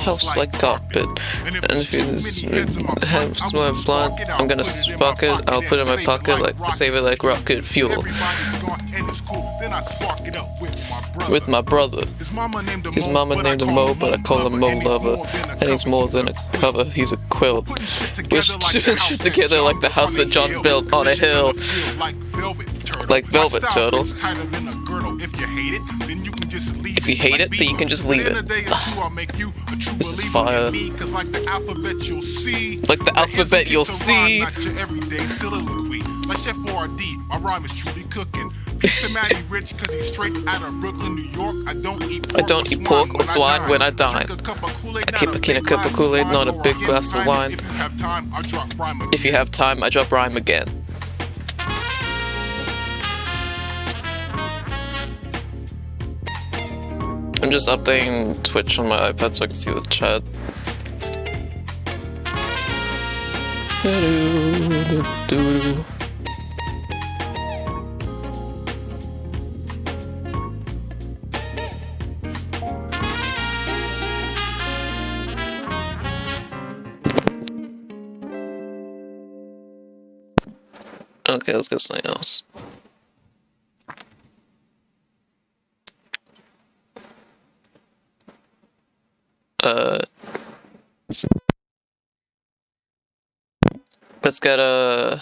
house like carpet. And if it has my blunt, I'm gonna spark it. I'll put it in my pocket, like save it like rocket fuel. With my brother. His mama named him Mo, but I call him Mo Lover. And he's more than a cover, he's a quilt. We're shit together like the house that John built on a hill. Like velvet turtle. If you hate it, then you can just leave it. This is fire. Like the alphabet you'll see. Like Chef R.D., my rhyme is truly cooking. Rich cause he's straight out of Brooklyn, New York. I don't eat pork or swine when I dine. I keep a can of cup of Kool-Aid, not a big glass of wine. If you have time, I drop rhyme again. I'm just updating Twitch on my iPad so I can see the chat. Okay, let's get something else. Let's get a...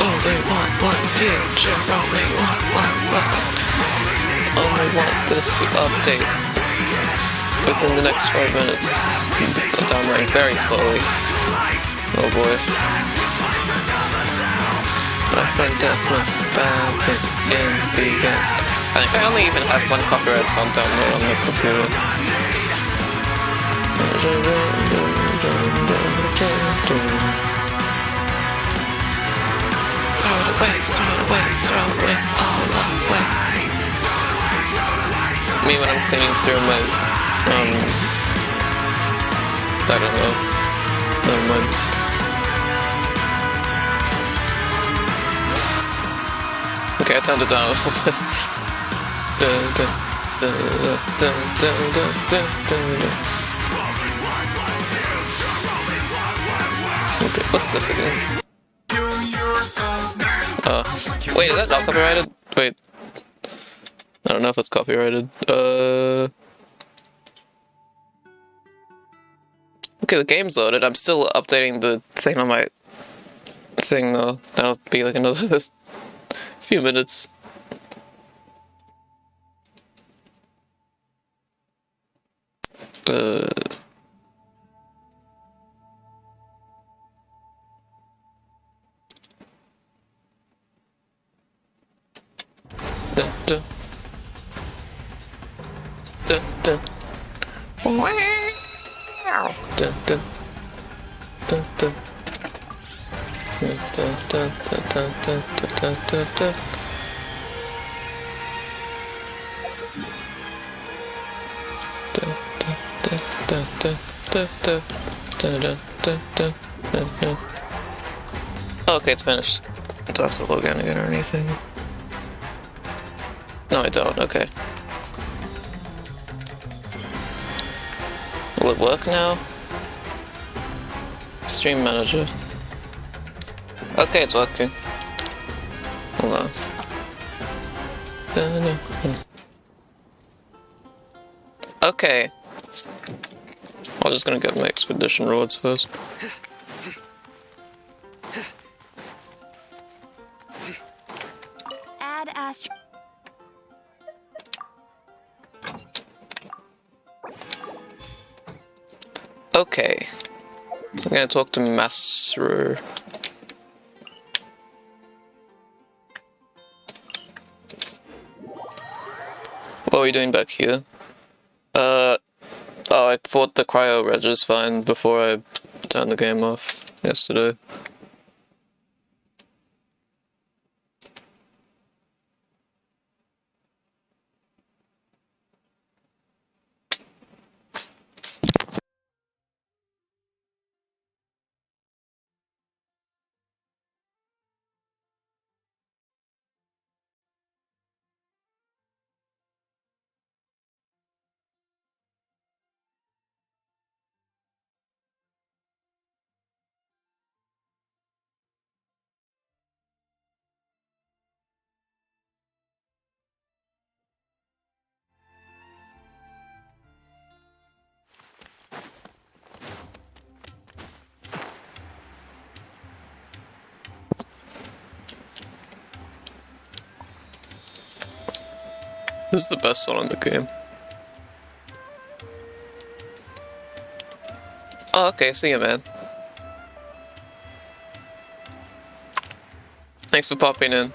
Only want one future, only want this update within the next 5 minutes. This is downloading very slowly. Oh boy. My friend Death with bad hits in the end. I think I only even have one copyright song downloaded on the computer. Throw it away, throw it away, throw it away, all away. Me when I'm cleaning through my, I don't know, never mind. Okay, I turned it down a little bit. Okay, what's this again? Wait, is that not copyrighted? Wait. I don't know if it's copyrighted. Okay, the game's loaded. I'm still updating the thing on my thing though. That'll be like another few minutes. Okay, it's finished. Do I have to log in again or anything? No, I don't. Okay. Will it work now? Stream manager. Okay, it's working. Hold on. Okay. I'm just gonna get my expedition rewards first. Add Astro. Okay. I'm gonna talk to Master. What are we doing back here? Oh, I thought the cryo reg is fine before I turned the game off yesterday. This is the best song in the game. Oh, okay, see you, man. Thanks for popping in.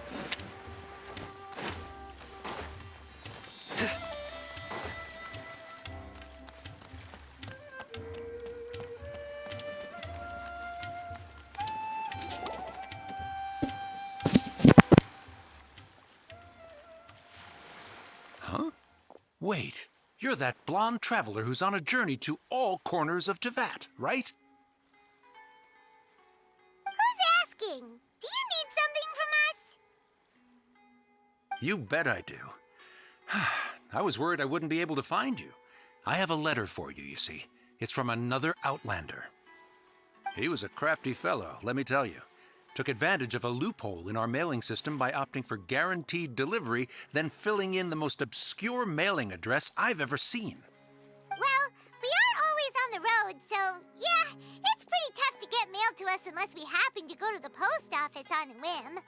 Huh? Wait, you're that blonde traveler who's on a journey to all corners of Teyvat, right? Who's asking? Do you need something from us? You bet I do. I was worried I wouldn't be able to find you. I have a letter for you, you see. It's from another Outlander. He was a crafty fellow, let me tell you. Took advantage of a loophole in our mailing system by opting for guaranteed delivery, then filling in the most obscure mailing address I've ever seen. Well, we are always on the road, so yeah, it's pretty tough to get mail to us unless we happen to go to the post office on a whim.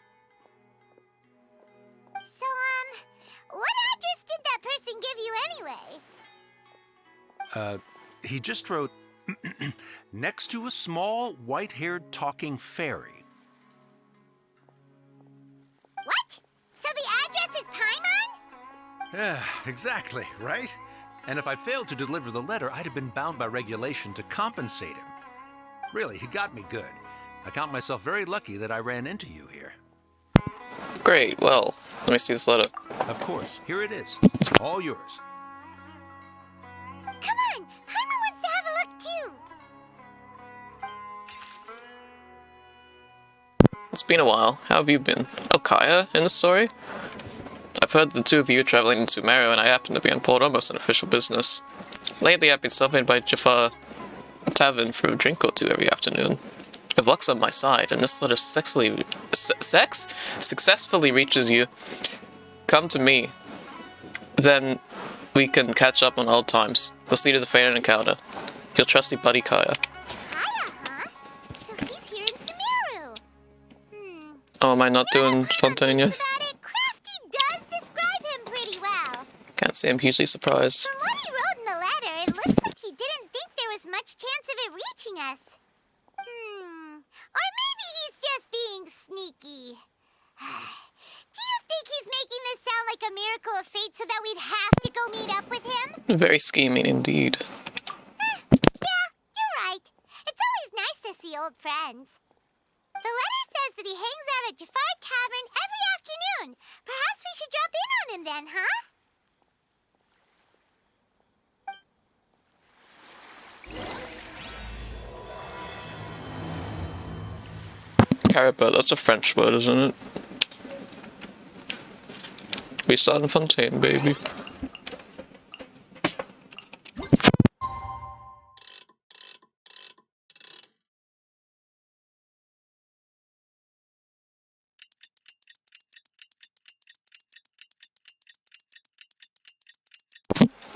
So, what address did that person give you anyway? He just wrote, next to a small, white-haired talking fairy. What? So the address is Paimon? Yeah, exactly, right? And if I failed to deliver the letter, I'd have been bound by regulation to compensate him. Really, he got me good. I count myself very lucky that I ran into you here. Great, well, let me see this letter. Of course, here it is. All yours. Come on, Paimon wants to have a look too. It's been a while. How have you been? Oh, Kaya in the story? I've heard the two of you traveling in Sumeru, and I happen to be on port almost on official business. Lately, I've been stopping by Jafar Tavern for a drink or two every afternoon. If luck's on my side, and this letter successfully reaches you, come to me. Then we can catch up on old times. We'll see to the fated encounter. Your trusty buddy, Kaya. Kaya, huh? So he's here in Sumeru. Oh, am I not doing Fontaine yet? About it, Crafty does describe him pretty well. Can't say I'm hugely surprised. From what he wrote in the letter, it looks like he didn't think there was much chance of it reaching us. Or maybe he's just being sneaky. Do you think he's making this sound like a miracle of fate so that we'd have to go meet up with him? Very scheming indeed. Yeah, you're right. It's always nice to see old friends. The letter says that he hangs out at Jafar Tavern every afternoon. Perhaps we should drop in on him then, huh? Caribert, that's a French word, isn't it? We start in Fontaine, baby.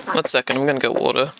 One second, I'm gonna get water.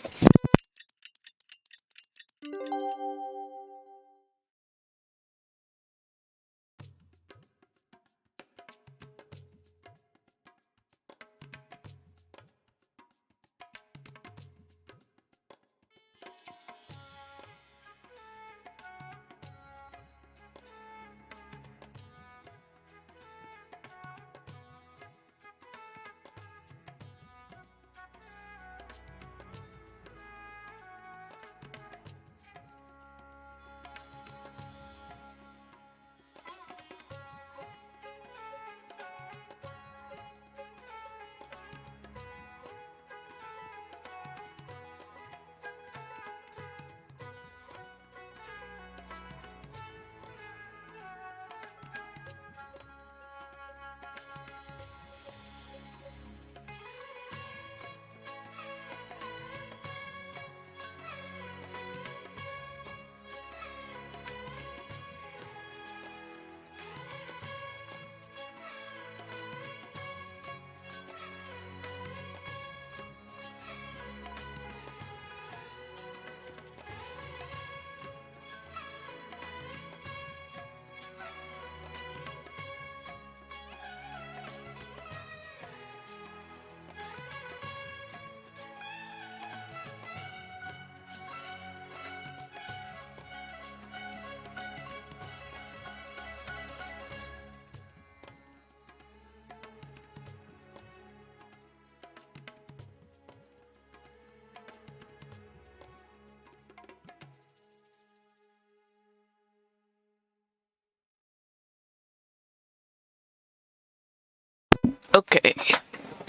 Okay,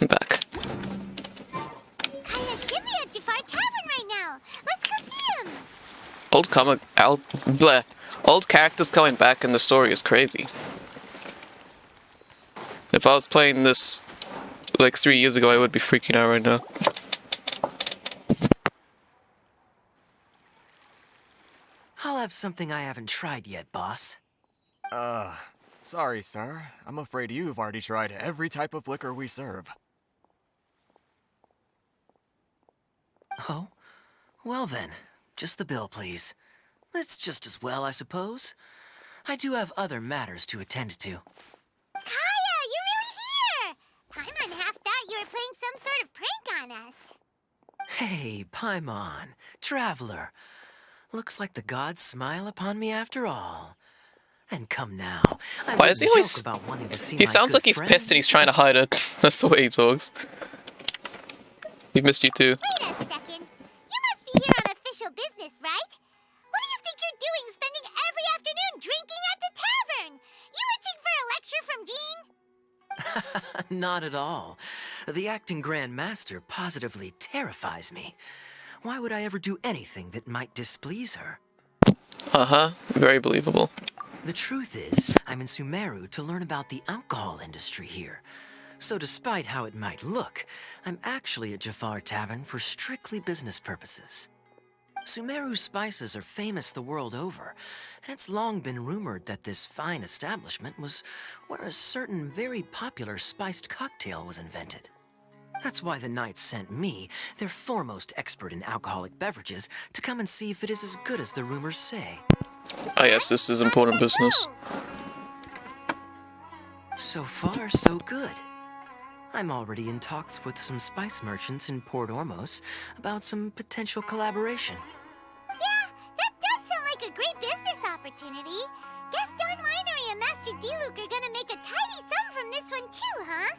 I'm back. Kaya should be at Jafar Tavern right now. Let's go see him. Old characters coming back in the story is crazy. If I was playing this like 3 years ago, I would be freaking out right now. I'll have something I haven't tried yet, boss. Sorry, sir. I'm afraid you've already tried every type of liquor we serve. Oh? Well then, just the bill, please. That's just as well, I suppose. I do have other matters to attend to. Kaya, you're really here. Paimon half thought you were playing some sort of prank on us. Hey, Paimon, traveler. Looks like the gods smile upon me after all. And come now. Why is he always... about wanting to see He my sounds good like he's friend. pissed and he's trying to hide it. That's the way he talks. We missed you too. Wait a second. You must be here on official business, right? What do you think you're doing spending every afternoon drinking at the tavern? You itching for a lecture from Jean? Not at all. The acting Grand Master positively terrifies me. Why would I ever do anything that might displease her? Uh-huh. Very believable. The truth is, I'm in Sumeru to learn about the alcohol industry here. So despite how it might look, I'm actually at Jafar Tavern for strictly business purposes. Sumeru spices are famous the world over, and it's long been rumored that this fine establishment was where a certain very popular spiced cocktail was invented. That's why the Knights sent me, their foremost expert in alcoholic beverages, to come and see if it is as good as the rumors say. Oh yes, this is important business. So far, so good. I'm already in talks with some spice merchants in Port Ormos about some potential collaboration. Yeah, that does sound like a great business opportunity. Guess Don Winery and Master D-Luke are gonna make a tidy sum from this one too, huh?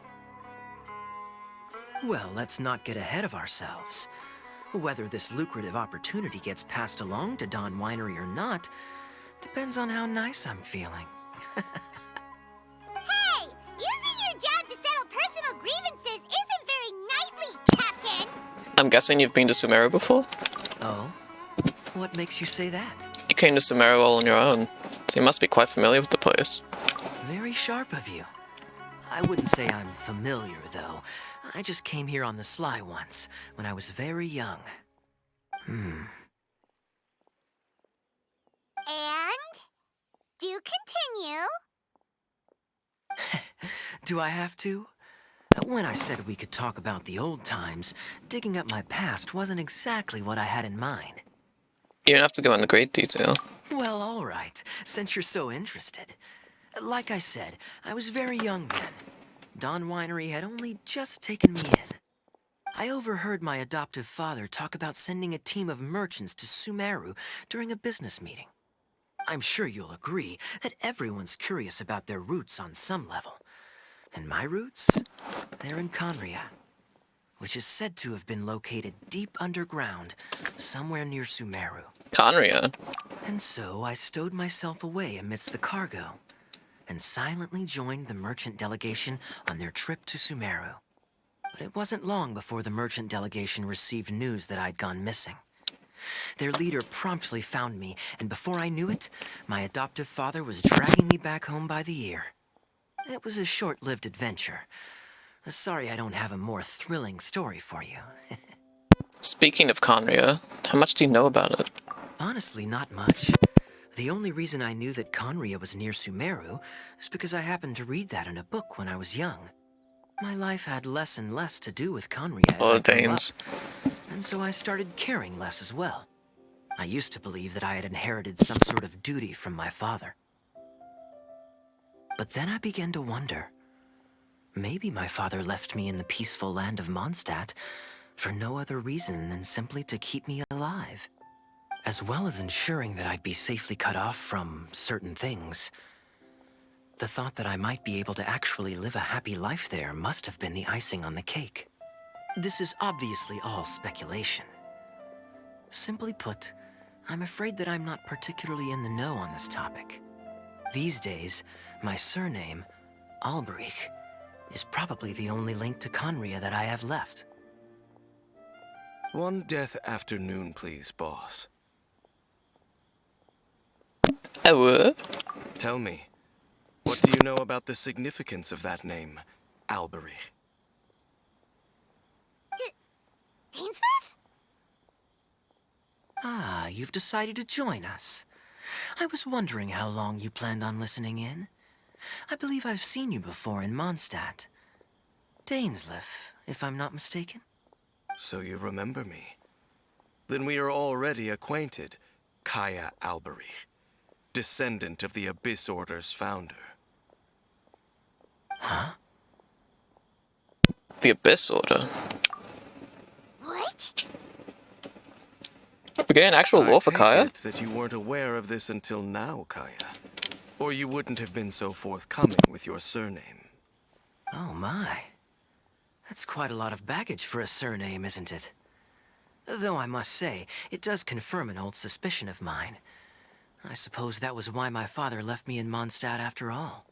Well, let's not get ahead of ourselves. Whether this lucrative opportunity gets passed along to Don Winery or not depends on how nice I'm feeling. Hey, using your job to settle personal grievances isn't very knightly, Captain. I'm guessing you've been to Sumeru before? Oh? What makes you say that? You came to Sumeru all on your own, so you must be quite familiar with the place. Very sharp of you. I wouldn't say I'm familiar, though. I just came here on the sly once, when I was very young. And? Do continue. Do I have to? When I said we could talk about the old times, digging up my past wasn't exactly what I had in mind. You don't have to go into great detail. Well, all right, since you're so interested. Like I said, I was very young then. Don Winery had only just taken me in. I overheard my adoptive father talk about sending a team of merchants to Sumeru during a business meeting. I'm sure you'll agree that everyone's curious about their roots on some level. And my roots? They're in Conria, which is said to have been located deep underground, somewhere near Sumeru. Conria? And so I stowed myself away amidst the cargo, and silently joined the merchant delegation on their trip to Sumeru. But it wasn't long before the merchant delegation received news that I'd gone missing. Their leader promptly found me, and before I knew it, my adoptive father was dragging me back home by the ear. It was a short-lived adventure. Sorry I don't have a more thrilling story for you. Speaking of Conria, how much do you know about it? Honestly, not much. The only reason I knew that Conria was near Sumeru is because I happened to read that in a book when I was young. My life had less and less to do with Conria as I grew up, and so I started caring less as well. I used to believe that I had inherited some sort of duty from my father. But then I began to wonder. Maybe my father left me in the peaceful land of Mondstadt for no other reason than simply to keep me alive. As well as ensuring that I'd be safely cut off from certain things. The thought that I might be able to actually live a happy life there must have been the icing on the cake. This is obviously all speculation. Simply put, I'm afraid that I'm not particularly in the know on this topic. These days, my surname, Alberich, is probably the only link to Conria that I have left. One death afternoon, please, boss. Oh, Tell me, what do you know about the significance of that name, Alberich? Dainsleif? Ah, you've decided to join us. I was wondering how long you planned on listening in. I believe I've seen you before in Mondstadt. Dainsleif, if I'm not mistaken. So you remember me. Then we are already acquainted, Kaya Alberich, descendant of the Abyss Order's founder. Huh? the Abyss Order. What? We get an actual lore for I Kaya? take it that you weren't aware of this until now, Kaya. Or you wouldn't have been so forthcoming with your surname. Oh my. That's quite a lot of baggage for a surname, isn't it? Though I must say, it does confirm an old suspicion of mine. I suppose that was why my father left me in Mondstadt after all.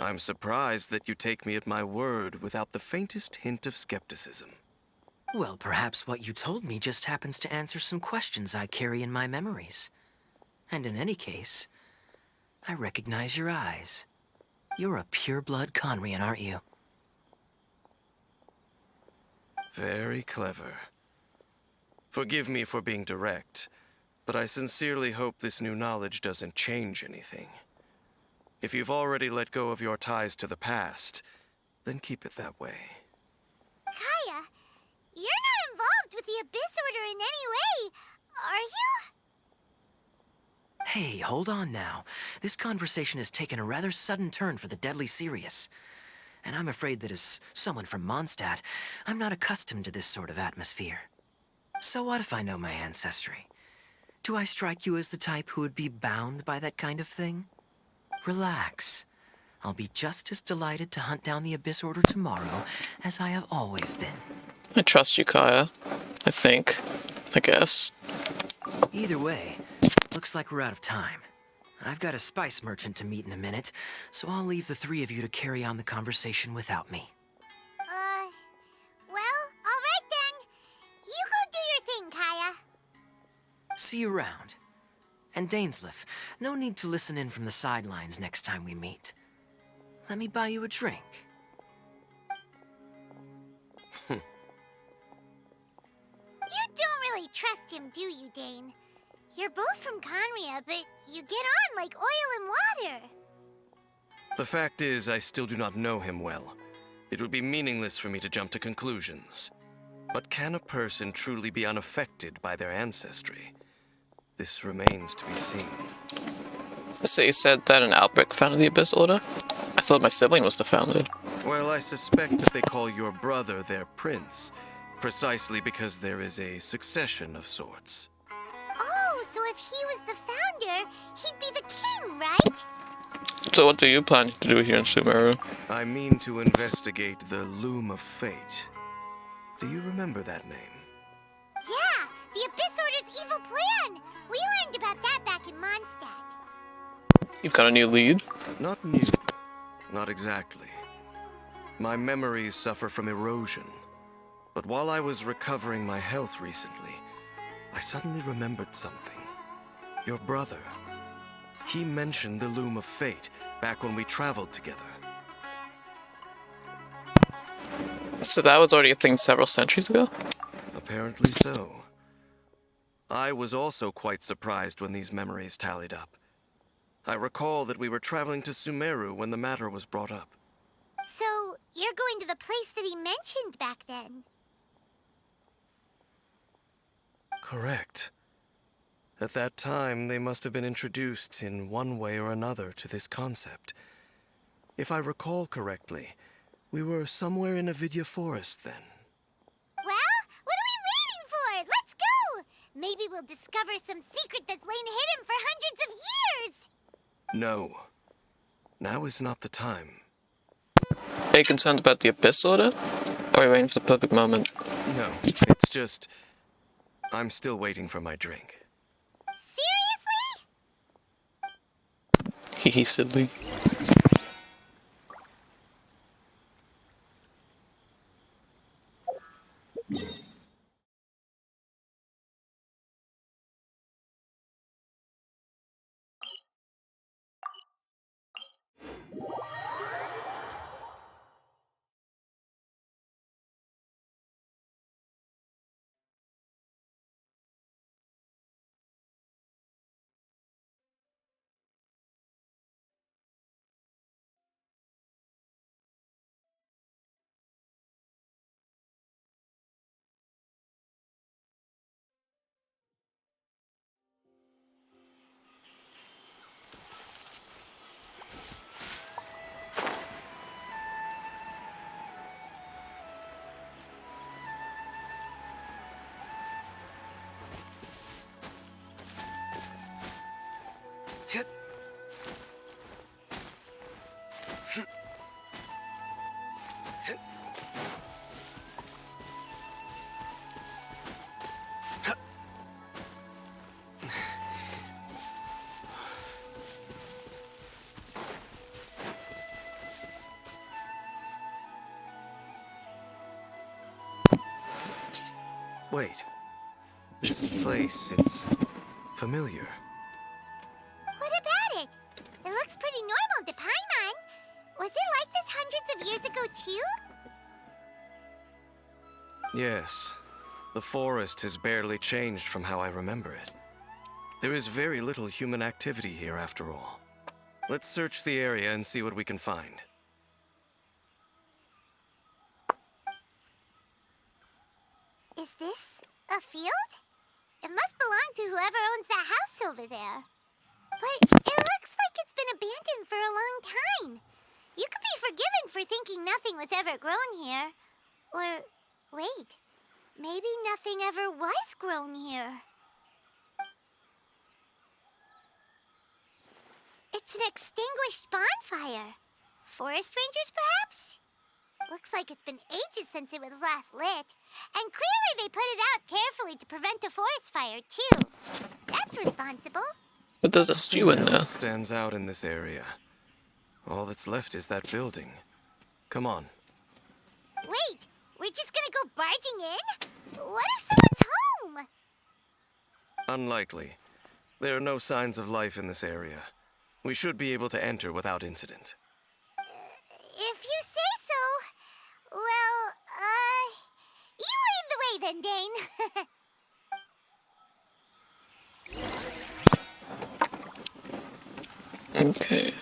I'm surprised that you take me at my word without the faintest hint of skepticism. Well, perhaps what you told me just happens to answer some questions I carry in my memories. And in any case, I recognize your eyes. You're a pure-blood Conrian, aren't you? Very clever. Forgive me for being direct, but I sincerely hope this new knowledge doesn't change anything. If you've already let go of your ties to the past, then keep it that way. Kaya, you're not involved with the Abyss Order in any way, are you? Hey, hold on now. This conversation has taken a rather sudden turn for the deadly serious. And I'm afraid that as someone from Mondstadt, I'm not accustomed to this sort of atmosphere. So what if I know my ancestry? Do I strike you as the type who would be bound by that kind of thing? Relax. I'll be just as delighted to hunt down the Abyss Order tomorrow as I have always been. I trust you, Kaya. I think. I guess. Either way, looks like we're out of time. I've got a spice merchant to meet in a minute, so I'll leave the three of you to carry on the conversation without me. Well, all right then. You go do your thing, Kaya. See you around. And Dainsleif, no need to listen in from the sidelines next time we meet. Let me buy you a drink. You don't really trust him, do you, Dane? You're both from Conria, but you get on like oil and water. The fact is, I still do not know him well. It would be meaningless for me to jump to conclusions. But can a person truly be unaffected by their ancestry? This remains to be seen. So you said that an Albrecht founded the Abyss Order? I thought my sibling was the founder. Well, I suspect that they call your brother their prince, precisely because there is a succession of sorts. Oh, so if he was the founder, he'd be the king, right? So what do you plan to do here in Sumeru? I mean to investigate the Loom of Fate. Do you remember that name? Yeah, the Abyss Order's evil plan. We learned about that back in Mondstadt. You've got a new lead? Not new. Not exactly. My memories suffer from erosion. But while I was recovering my health recently, I suddenly remembered something. Your brother. He mentioned the Loom of Fate back when we traveled together. So that was already a thing several centuries ago? Apparently so. I was also quite surprised when these memories tallied up. I recall that we were traveling to Sumeru when the matter was brought up. So, you're going to the place that he mentioned back then? Correct. At that time, they must have been introduced in one way or another to this concept. If I recall correctly, we were somewhere in Avidya Forest then. Well, what are we waiting for? Let's go! Maybe we'll discover some secret that's lain hidden for hundreds of years! No. Now is not the time. Are you concerned about the Abyss Order? Or are you waiting for the perfect moment? No, it's just... I'm still waiting for my drink. Seriously? Hehe, silly. Wait. This place, it's familiar. What about it? It looks pretty normal to Paimon. Was it like this hundreds of years ago, too? Yes. The forest has barely changed from how I remember it. There is very little human activity here after all. Let's search the area and see what we can find. Is this a field? It must belong to whoever owns that house over there. But it looks like it's been abandoned for a long time. You could be forgiven for thinking nothing was ever grown here. Or, wait, maybe nothing ever was grown here. It's an extinguished bonfire. Forest rangers, perhaps? Looks like it's been ages since it was last lit. And clearly they put it out carefully to prevent a forest fire, too. That's responsible. But there's a stew in there. Stands out in this area. All that's left is that building. Come on. Wait, we're just gonna go barging in? What if someone's home? Unlikely. There are no signs of life in this area. We should be able to enter without incident. If you say so. Well, you lead the way then, Dane. Okay.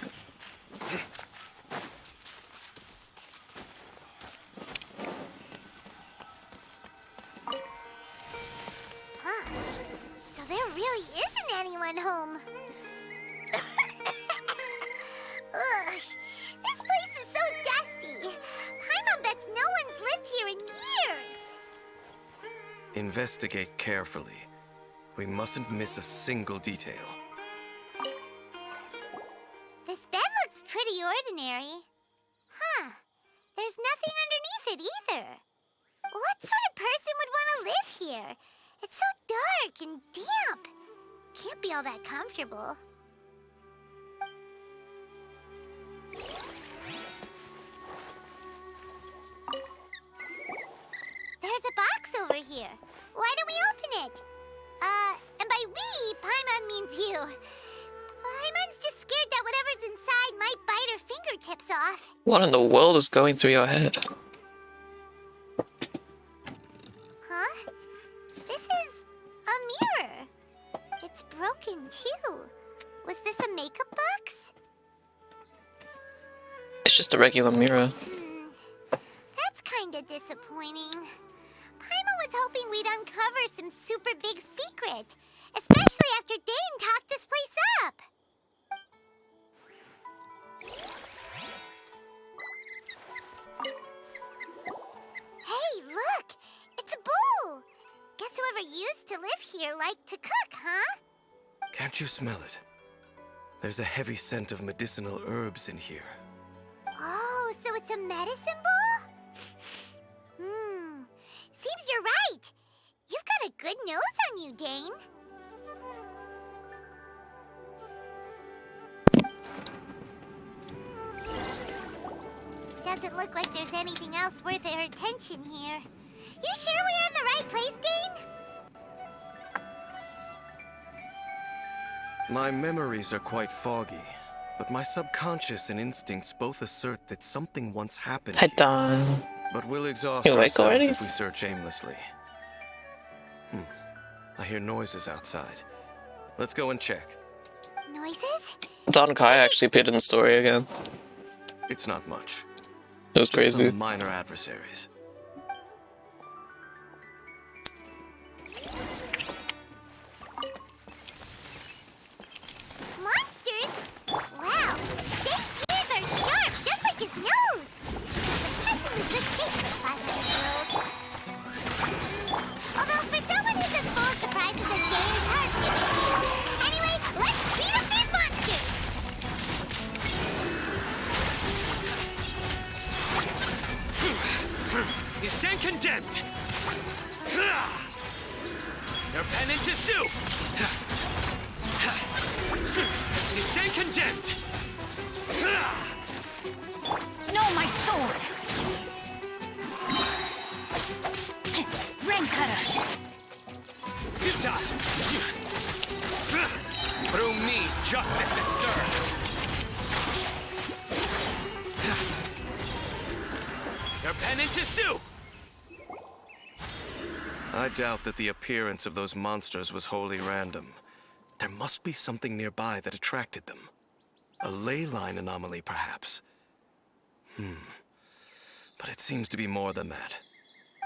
Huh. So there really isn't anyone home. Ugh. This place is so dusty. Paimon bets no one's lived here in years. Investigate carefully. We mustn't miss a single detail. This bed looks pretty ordinary. Huh. There's nothing underneath it either. What sort of person would want to live here? It's so dark and damp. Can't be all that comfortable. There's a box over here. Why don't we open it? And by we, Paimon means you. Paimon's just scared that whatever's inside might bite her fingertips off. What in the world is going through your head? Huh? This is a mirror. It's broken too. Was this a makeup box? It's just a regular mirror. That's kinda disappointing. Paimon was hoping we'd uncover some super big secret, especially after Dane talked this place up. Hey, look! It's a bowl! Guess whoever used to live here liked to cook, huh? Can't you smell it? There's a heavy scent of medicinal herbs in here. Oh, so it's a medicine bowl? Seems you're right. You've got a good nose on you, Dane. Doesn't look like there's anything else worth our attention here. You sure we're in the right place, Dane? My memories are quite foggy, but my subconscious and instincts both assert that something once happened Head here. down. But we'll exhaust You awake ourselves already? if we search aimlessly. I hear noises outside. Let's go and check. Noises? Don Kai actually appeared in the story again. It's not much. It was Just crazy. some minor adversaries. Monsters? Wow, Dane's ears are sharp, just like his nose. The person in good shape for 500 year old. Although for someone who's as full of surprises as Dane, it's hard to get used to. Anyway, let's beat up these monsters! You stand condemned! Your penance is due! You stand condemned! No, my sword! Rain cutter! Justice is served. Your penance is due. I doubt that the appearance of those monsters was wholly random. There must be something nearby that attracted them. A ley line anomaly, perhaps. But it seems to be more than that.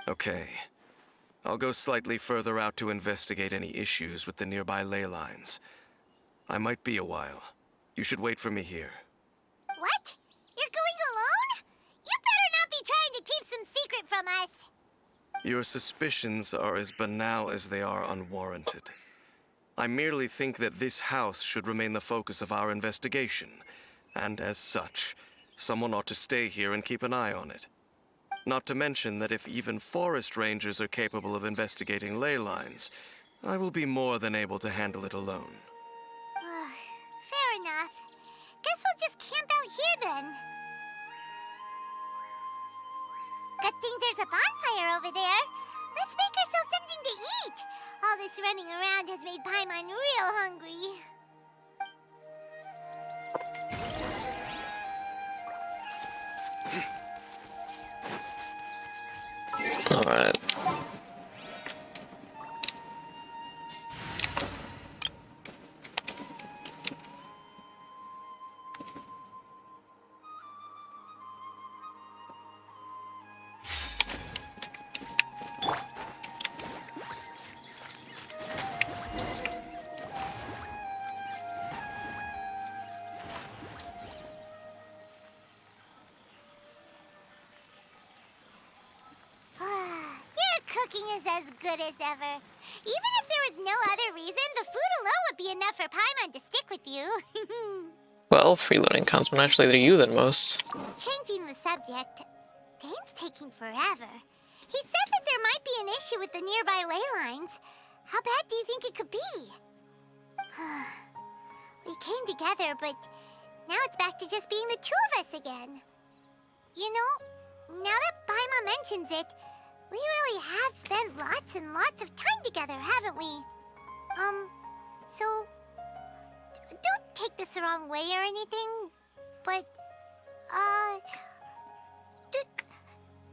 Okay. I'll go slightly further out to investigate any issues with the nearby ley lines. I might be a while. You should wait for me here. What? You're going alone? You better not be trying to keep some secret from us. Your suspicions are as banal as they are unwarranted. I merely think that this house should remain the focus of our investigation, and as such, someone ought to stay here and keep an eye on it. Not to mention that if even forest rangers are capable of investigating ley lines, I will be more than able to handle it alone. Fair enough. Guess we'll just camp out here then. Good thing there's a bonfire over there. Let's make ourselves something to eat. All this running around has made Paimon real hungry. Alright. Your cooking is as good as ever. Even if there was no other reason, the food alone would be enough for Paimon to stick with you. Well, freeloading comes more naturally to you than most. Changing the subject, Dane's taking forever. He said that there might be an issue with the nearby ley lines. How bad do you think it could be? We came together, but now it's back to just being the two of us again. You know, now that Paimon mentions it, we really have spent lots and lots of time together, haven't we? So, don't take this the wrong way or anything, but, do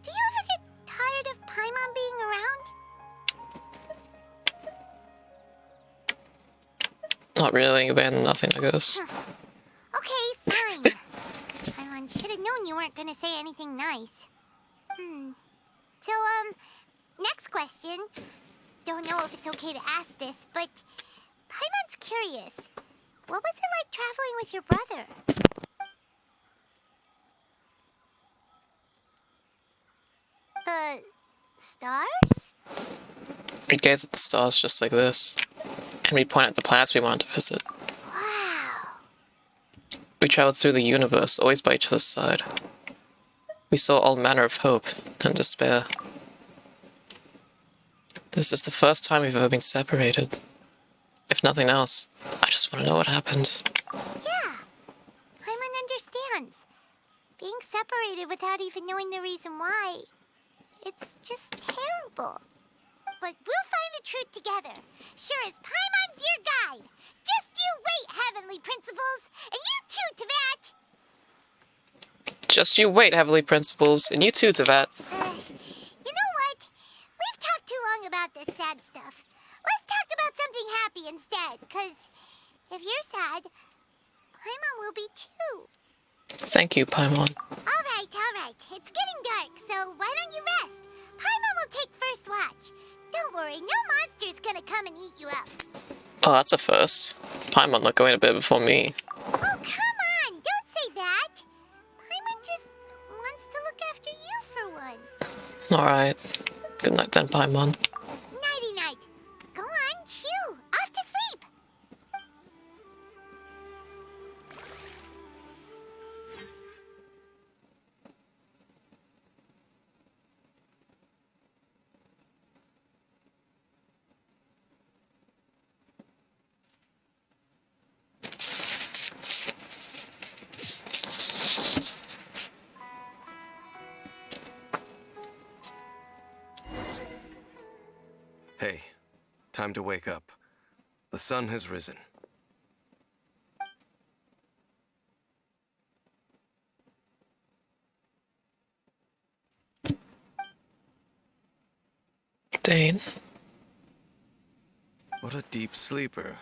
you ever get tired of Paimon being around? Not really, abandon nothing, I guess. Okay, fine. Paimon should have known you weren't gonna say anything nice. So, next question. Don't know if it's okay to ask this, but Paimon's curious. What was it like traveling with your brother? The stars? We'd gaze at the stars just like this, and we'd point at the planets we wanted to visit. Wow. We traveled through the universe, always by each other's side. We saw all manner of hope and despair. This is the first time we've ever been separated. If nothing else, I just want to know what happened. Yeah. Paimon understands. Being separated without even knowing the reason why, it's just terrible. But we'll find the truth together. Sure as Paimon's your guide. Just you wait, Heavenly Principles, and you too, Tevat! Just you wait, Heavenly Principles, and you too, Tevat. You know what? We've talked too long about this sad stuff. Let's talk about something happy instead, because if you're sad, Paimon will be too. Thank you, Paimon. All right. It's getting dark, so why don't you rest? Paimon will take first watch. Don't worry, no monster's gonna come and eat you up. Oh, that's a first. Paimon not going to bed before me. Oh, come on! Don't say that! Paimon just wants to look after you for once. Alright. Good night then, Paimon. Nighty-night. Go on, chew. Off to sleep. Hey, time to wake up. The sun has risen. Dane. What a deep sleeper.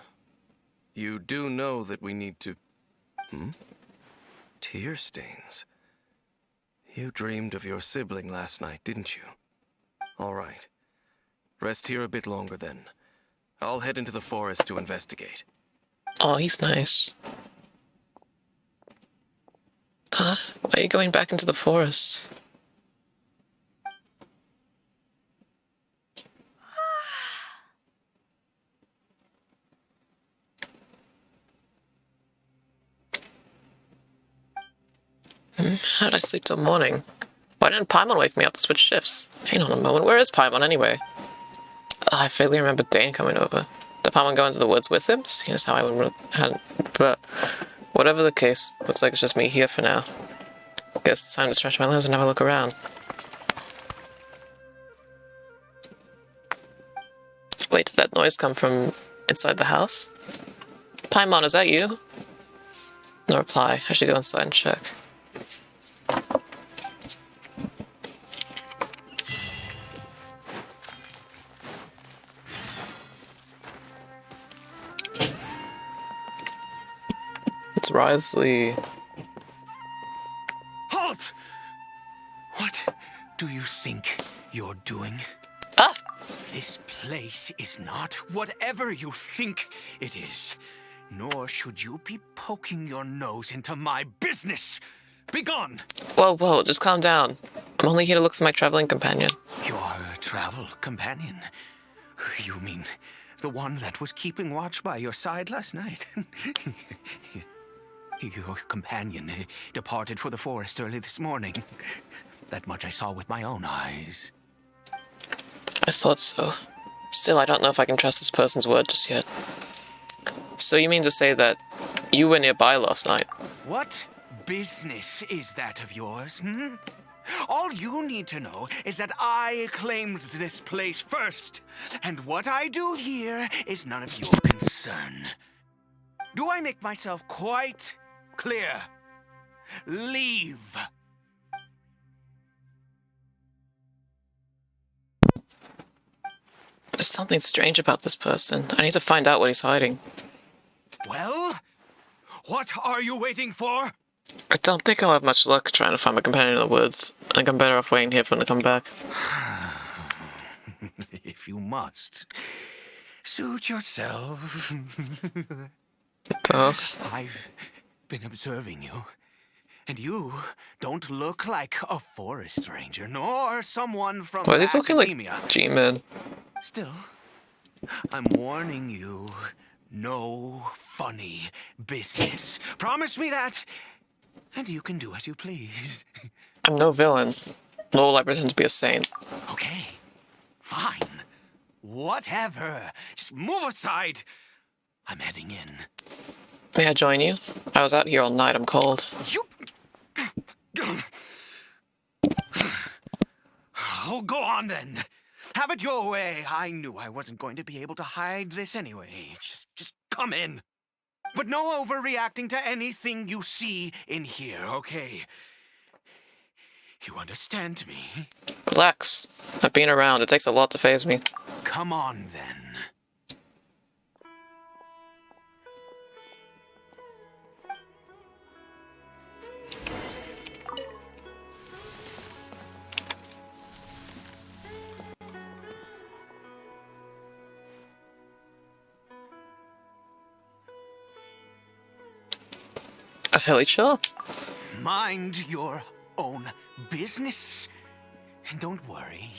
You do know that we need to... Tear stains. You dreamed of your sibling last night, didn't you? All right. Rest here a bit longer then. I'll head into the forest to investigate. Oh, he's nice. Huh? Why are you going back into the forest? How did I sleep till morning? Why didn't Paimon wake me up to switch shifts? Hang on a moment, where is Paimon anyway? I vaguely remember Dane coming over. Did Paimon go into the woods with him? Seeing as how I would have... But whatever the case, looks like it's just me here for now. Guess it's time to stretch my limbs and have a look around. Wait, did that noise come from inside the house? Paimon, is that you? No reply. I should go inside and check. It's Wriothesley. Halt! What do you think you're doing? Ah! This place is not whatever you think it is. Nor should you be poking your nose into my business. Begone! Whoa, whoa, just calm down. I'm only here to look for my traveling companion. Your travel companion? You mean the one that was keeping watch by your side last night? Your companion departed for the forest early this morning. That much I saw with my own eyes. I thought so. Still, I don't know if I can trust this person's word just yet. So you mean to say that you were nearby last night? What business is that of yours, All you need to know is that I claimed this place first, and what I do here is none of your concern. Do I make myself quite clear? Leave. There's something strange about this person. I need to find out what he's hiding. Well, what are you waiting for? I don't think I'll have much luck trying to find my companion in the woods. I think I'm better off waiting here for him to come back. If you must, suit yourself. I've been observing you, and you don't look like a forest ranger, nor someone from Why is he talking academia. like G-Man? Still, I'm warning you, no funny business. Promise me that, and you can do as you please. I'm no villain, nor will I pretend to be a saint. Okay, fine. Whatever. Just move aside. I'm heading in. May I join you? I was out here all night, I'm cold. You... Oh, go on then. Have it your way. I knew I wasn't going to be able to hide this anyway. Just come in. But no overreacting to anything you see in here, okay? You understand me? Relax. I've been around. It takes a lot to faze me. Come on then. A hilly chill? Mind your own business. Don't worry.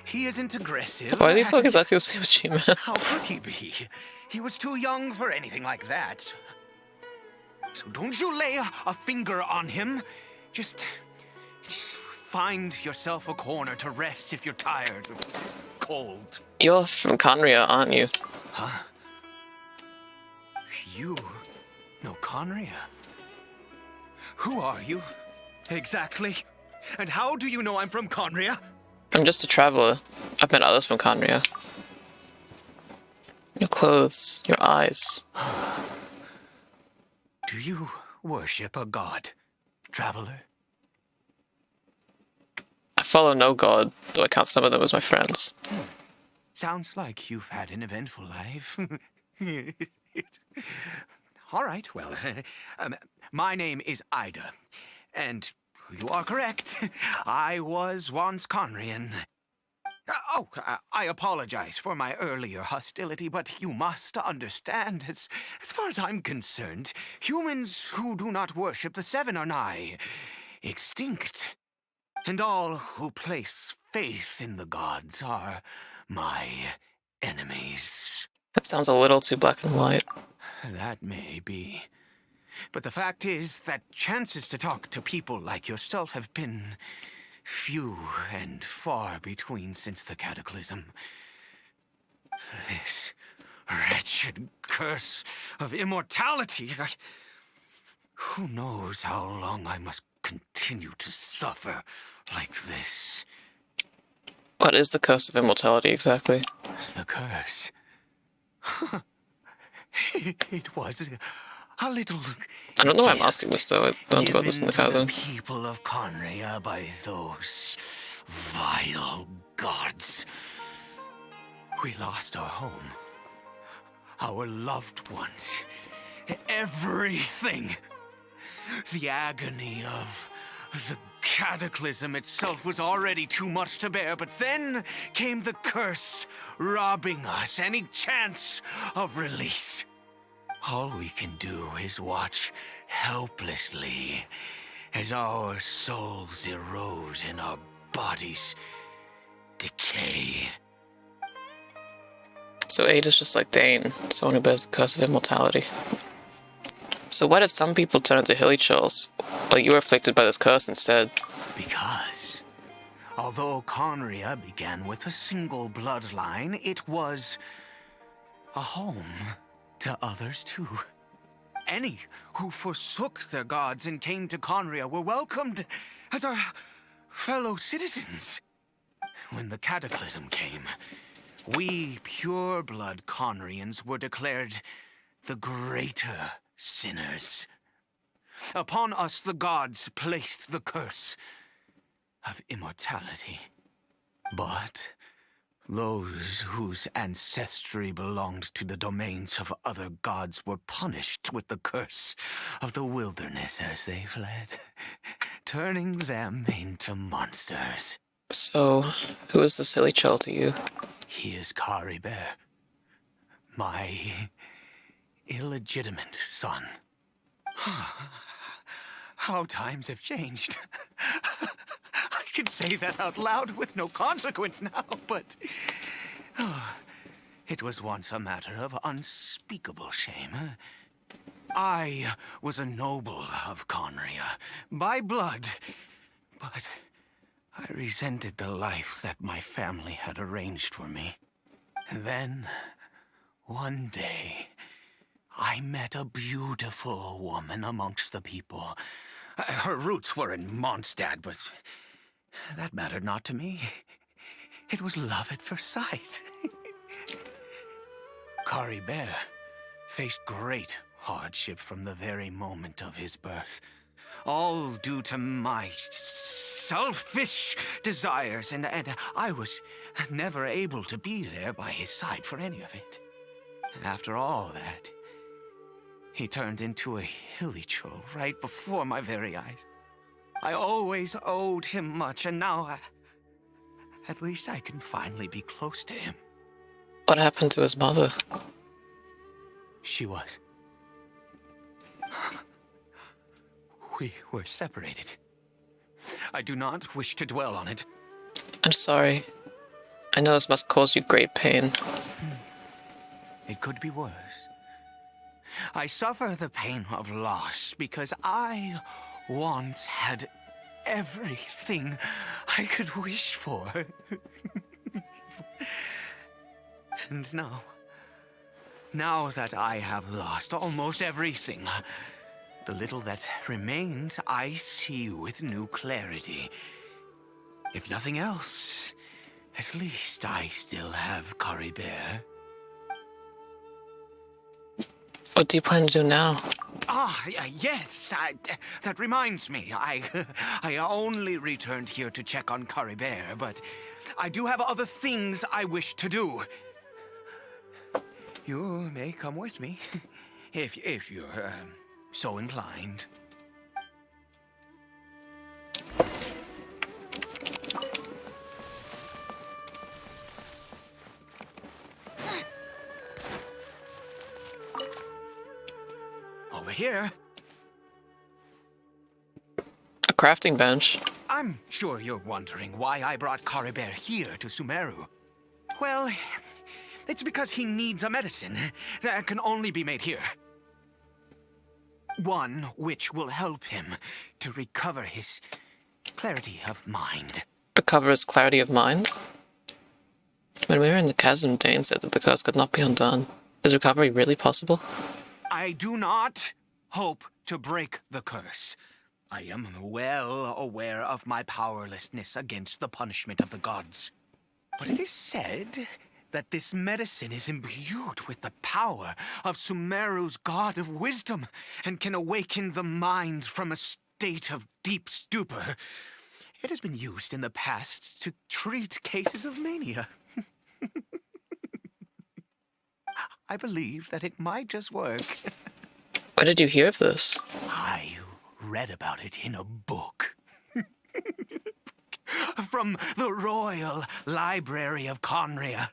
He isn't aggressive. Why are they talking exactly the same as G-Man? How could he be? He was too young for anything like that. So don't you lay a finger on him. Just find yourself a corner to rest if you're tired or cold. You're from Conria, aren't you? Huh? You know Conria? Who are you, exactly? And how do you know I'm from Conria? I'm just a traveler. I've met others from Conria. Your clothes, your eyes. Do you worship a god, traveler? I follow no god, though I count some of them as my friends. Sounds like you've had an eventful life. All right, well, my name is Ida, and you are correct. I was once Conrian. I apologize for my earlier hostility, but you must understand, as far as I'm concerned, humans who do not worship the Seven are nigh extinct. And all who place faith in the gods are my enemies. That sounds a little too black and white. That may be. But the fact is that chances to talk to people like yourself have been few and far between since the cataclysm. This wretched curse of immortality. Who knows how long I must continue to suffer like this? What is the curse of immortality exactly? The curse. It was a little. I don't know why I'm asking this though. I learned about this in the given to cousin. the people of Conria by those vile gods. We lost our home, our loved ones, everything. The agony of the cataclysm itself was already too much to bear, but then came the curse, robbing us any chance of release. All we can do is watch helplessly as our souls erode and our bodies decay. So Ada's just like Dane, someone who bears the curse of immortality. So why did some people turn into hilly churls, while you were afflicted by this curse instead? Because, although Conria began with a single bloodline, it was a home to others too. Any who forsook their gods and came to Conria were welcomed as our fellow citizens. When the cataclysm came, we pure-blood Conrians were declared the greater sinners. Upon us the gods placed the curse of immortality. But those whose ancestry belonged to the domains of other gods were punished with the curse of the wilderness as they fled, turning them into monsters. So, who is this hilly churl to you? He is Caribert, my illegitimate son. How times have changed. I can say that out loud with no consequence now, but it was once a matter of unspeakable shame. I was a noble of Conria, by blood, but I resented the life that my family had arranged for me. And then, one day, I met a beautiful woman amongst the people. Her roots were in Mondstadt, but that mattered not to me. It was love at first sight. Caribert faced great hardship from the very moment of his birth. All due to my selfish desires, and I was never able to be there by his side for any of it. And after all that, he turned into a hilly churl right before my very eyes. I always owed him much, and now at least I can finally be close to him. What happened to his mother? She was. We were separated. I do not wish to dwell on it. I'm sorry. I know this must cause you great pain. It could be worse. I suffer the pain of loss because I once had everything I could wish for. And now that I have lost almost everything, the little that remains I see with new clarity. If nothing else, at least I still have Caribert. What do you plan to do now? Yes, that reminds me. I only returned here to check on Caribert, but I do have other things I wish to do. You may come with me, if you're so inclined. Over here. A crafting bench. I'm sure you're wondering why I brought Caribert here to Sumeru. Well, it's because he needs a medicine that can only be made here. One which will help him to recover his clarity of mind. Recover his clarity of mind? When we were in the chasm, Dane said that the curse could not be undone. Is recovery really possible? I do not hope to break the curse. I am well aware of my powerlessness against the punishment of the gods. But it is said that this medicine is imbued with the power of Sumeru's god of wisdom and can awaken the mind from a state of deep stupor. It has been used in the past to treat cases of mania. I believe that it might just work. Where did you hear of this? I read about it in a book. From the Royal Library of Conria.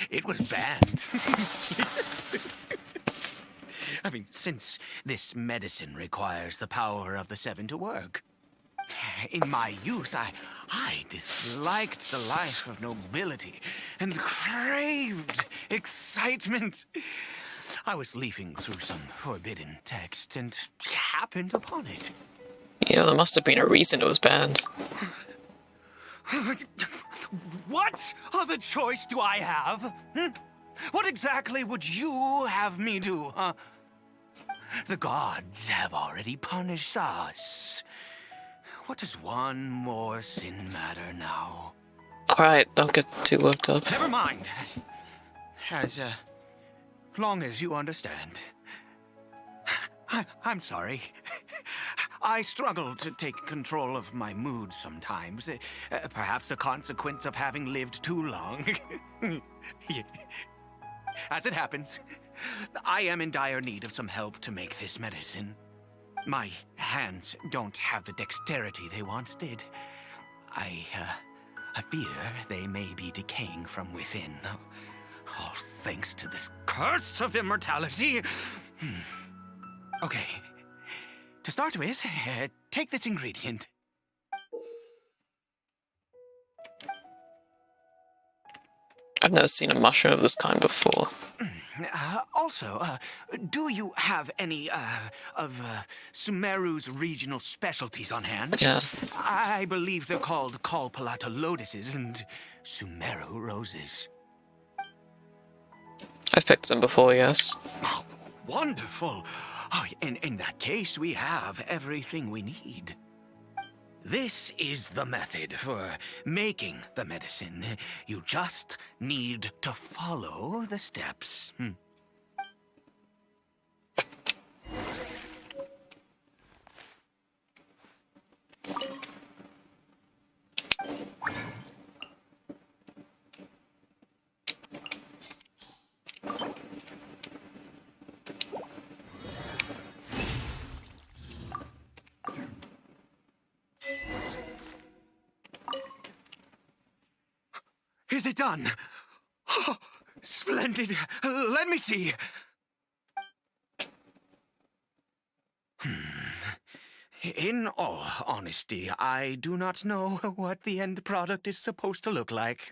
It was banned. I mean, since this medicine requires the power of the Seven to work. In my youth, I disliked the life of nobility and craved excitement. I was leafing through some forbidden text and happened upon it. You know, there must have been a reason it was banned. What other choice do I have? What exactly would you have me do, huh? The gods have already punished us. What does one more sin matter now? Alright, don't get too worked up. Never mind. As long as you understand. I'm sorry. I struggle to take control of my mood sometimes. Perhaps a consequence of having lived too long. As it happens, I am in dire need of some help to make this medicine. My hands don't have the dexterity they once did. I fear they may be decaying from within. All thanks to this curse of immortality. Okay. To start with, take this ingredient. I've never seen a mushroom of this kind before. Also, do you have any of Sumeru's regional specialties on hand? Yeah. I believe they're called Kalpalata lotuses and Sumeru roses. I've picked some before, yes. Oh, wonderful. Oh, in that case, we have everything we need. This is the method for making the medicine. You just need to follow the steps. Is it done? Oh, splendid. Let me see. In all honesty, I do not know what the end product is supposed to look like.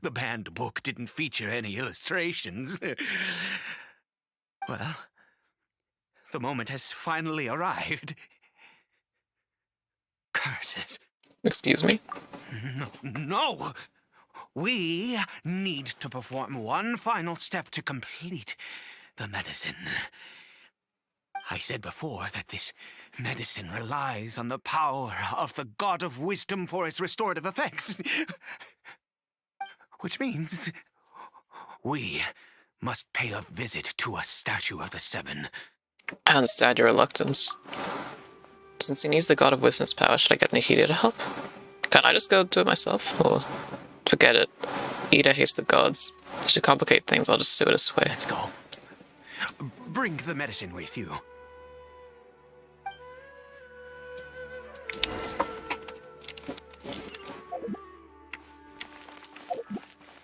The banned book didn't feature any illustrations. Well, the moment has finally arrived. Curses. Excuse me? No! We need to perform one final step to complete the medicine. I said before that this medicine relies on the power of the god of wisdom for its restorative effects. Which means we must pay a visit to a statue of the Seven. I understand your reluctance. Since he needs the god of wisdom's power, should I get Nikita to help? Can I just go do it myself? Or forget it? Ida hates the gods. It should complicate things, I'll just do it this way. Let's go. Bring the medicine with you.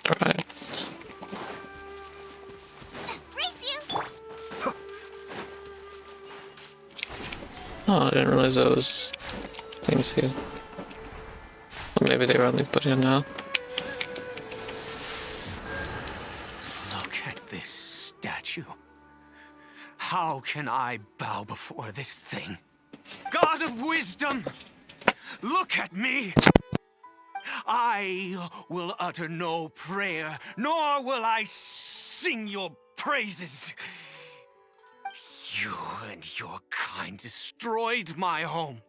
Alright. Oh, I didn't realize there was things here. Or maybe they were only put here now. Look at this statue. How can I bow before this thing? God of wisdom, look at me. I will utter no prayer, nor will I sing your praises. You and your kind destroyed my home,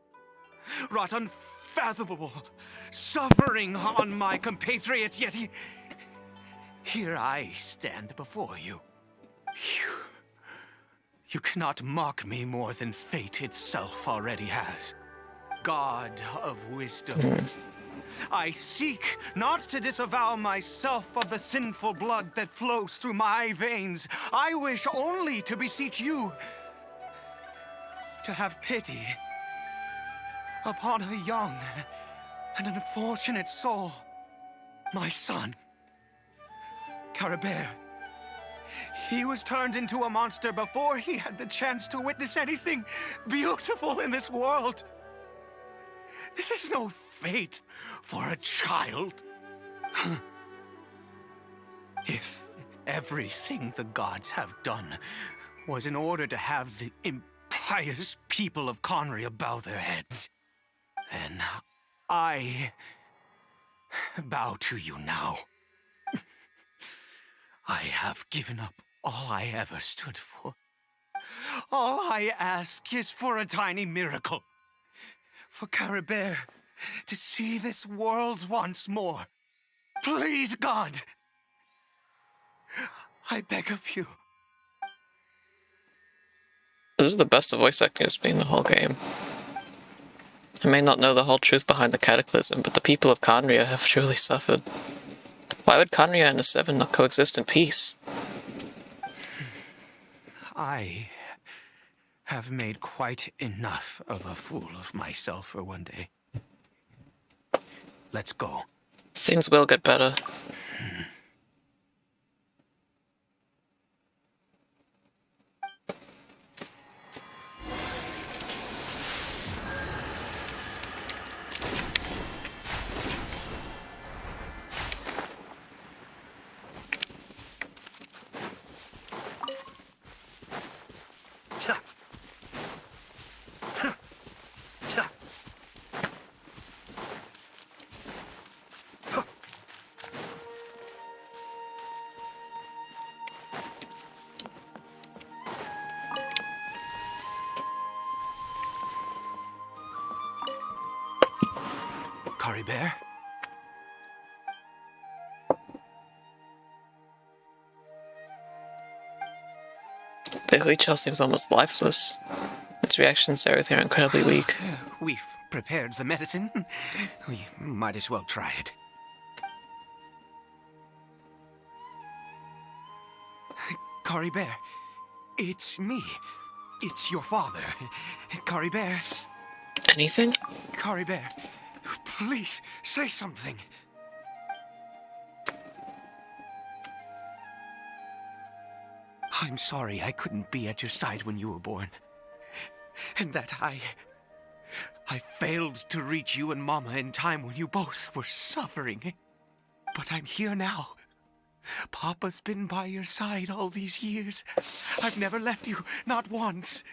wrought unfathomable suffering on my compatriots, yet here I stand before you. You cannot mock me more than fate itself already has. God of wisdom, I seek not to disavow myself of the sinful blood that flows through my veins. I wish only to beseech you to have pity upon a young and unfortunate soul, my son, Caribert. He was turned into a monster before he had the chance to witness anything beautiful in this world. This is no fate for a child. If everything the gods have done was in order to have the impious people of Conria bow their heads, then I bow to you now. I have given up all I ever stood for. All I ask is for a tiny miracle. For Caribert to see this world once more. Please, God. I beg of you. This is the best the voice acting has been in the whole game. I may not know the whole truth behind the cataclysm, but the people of Conria have surely suffered. Why would Conria and the Seven not coexist in peace? I have made quite enough of a fool of myself for one day. Let's go. Things will get better. Caribert? The leech house seems almost lifeless. Its reactions to everything are incredibly weak. We've prepared the medicine. We might as well try it. Caribert, it's me. It's your father. Caribert. Anything? Caribert, please say something. I'm sorry I couldn't be at your side when you were born. And that I failed to reach you and Mama in time when you both were suffering. But I'm here now. Papa's been by your side all these years. I've never left you, not once.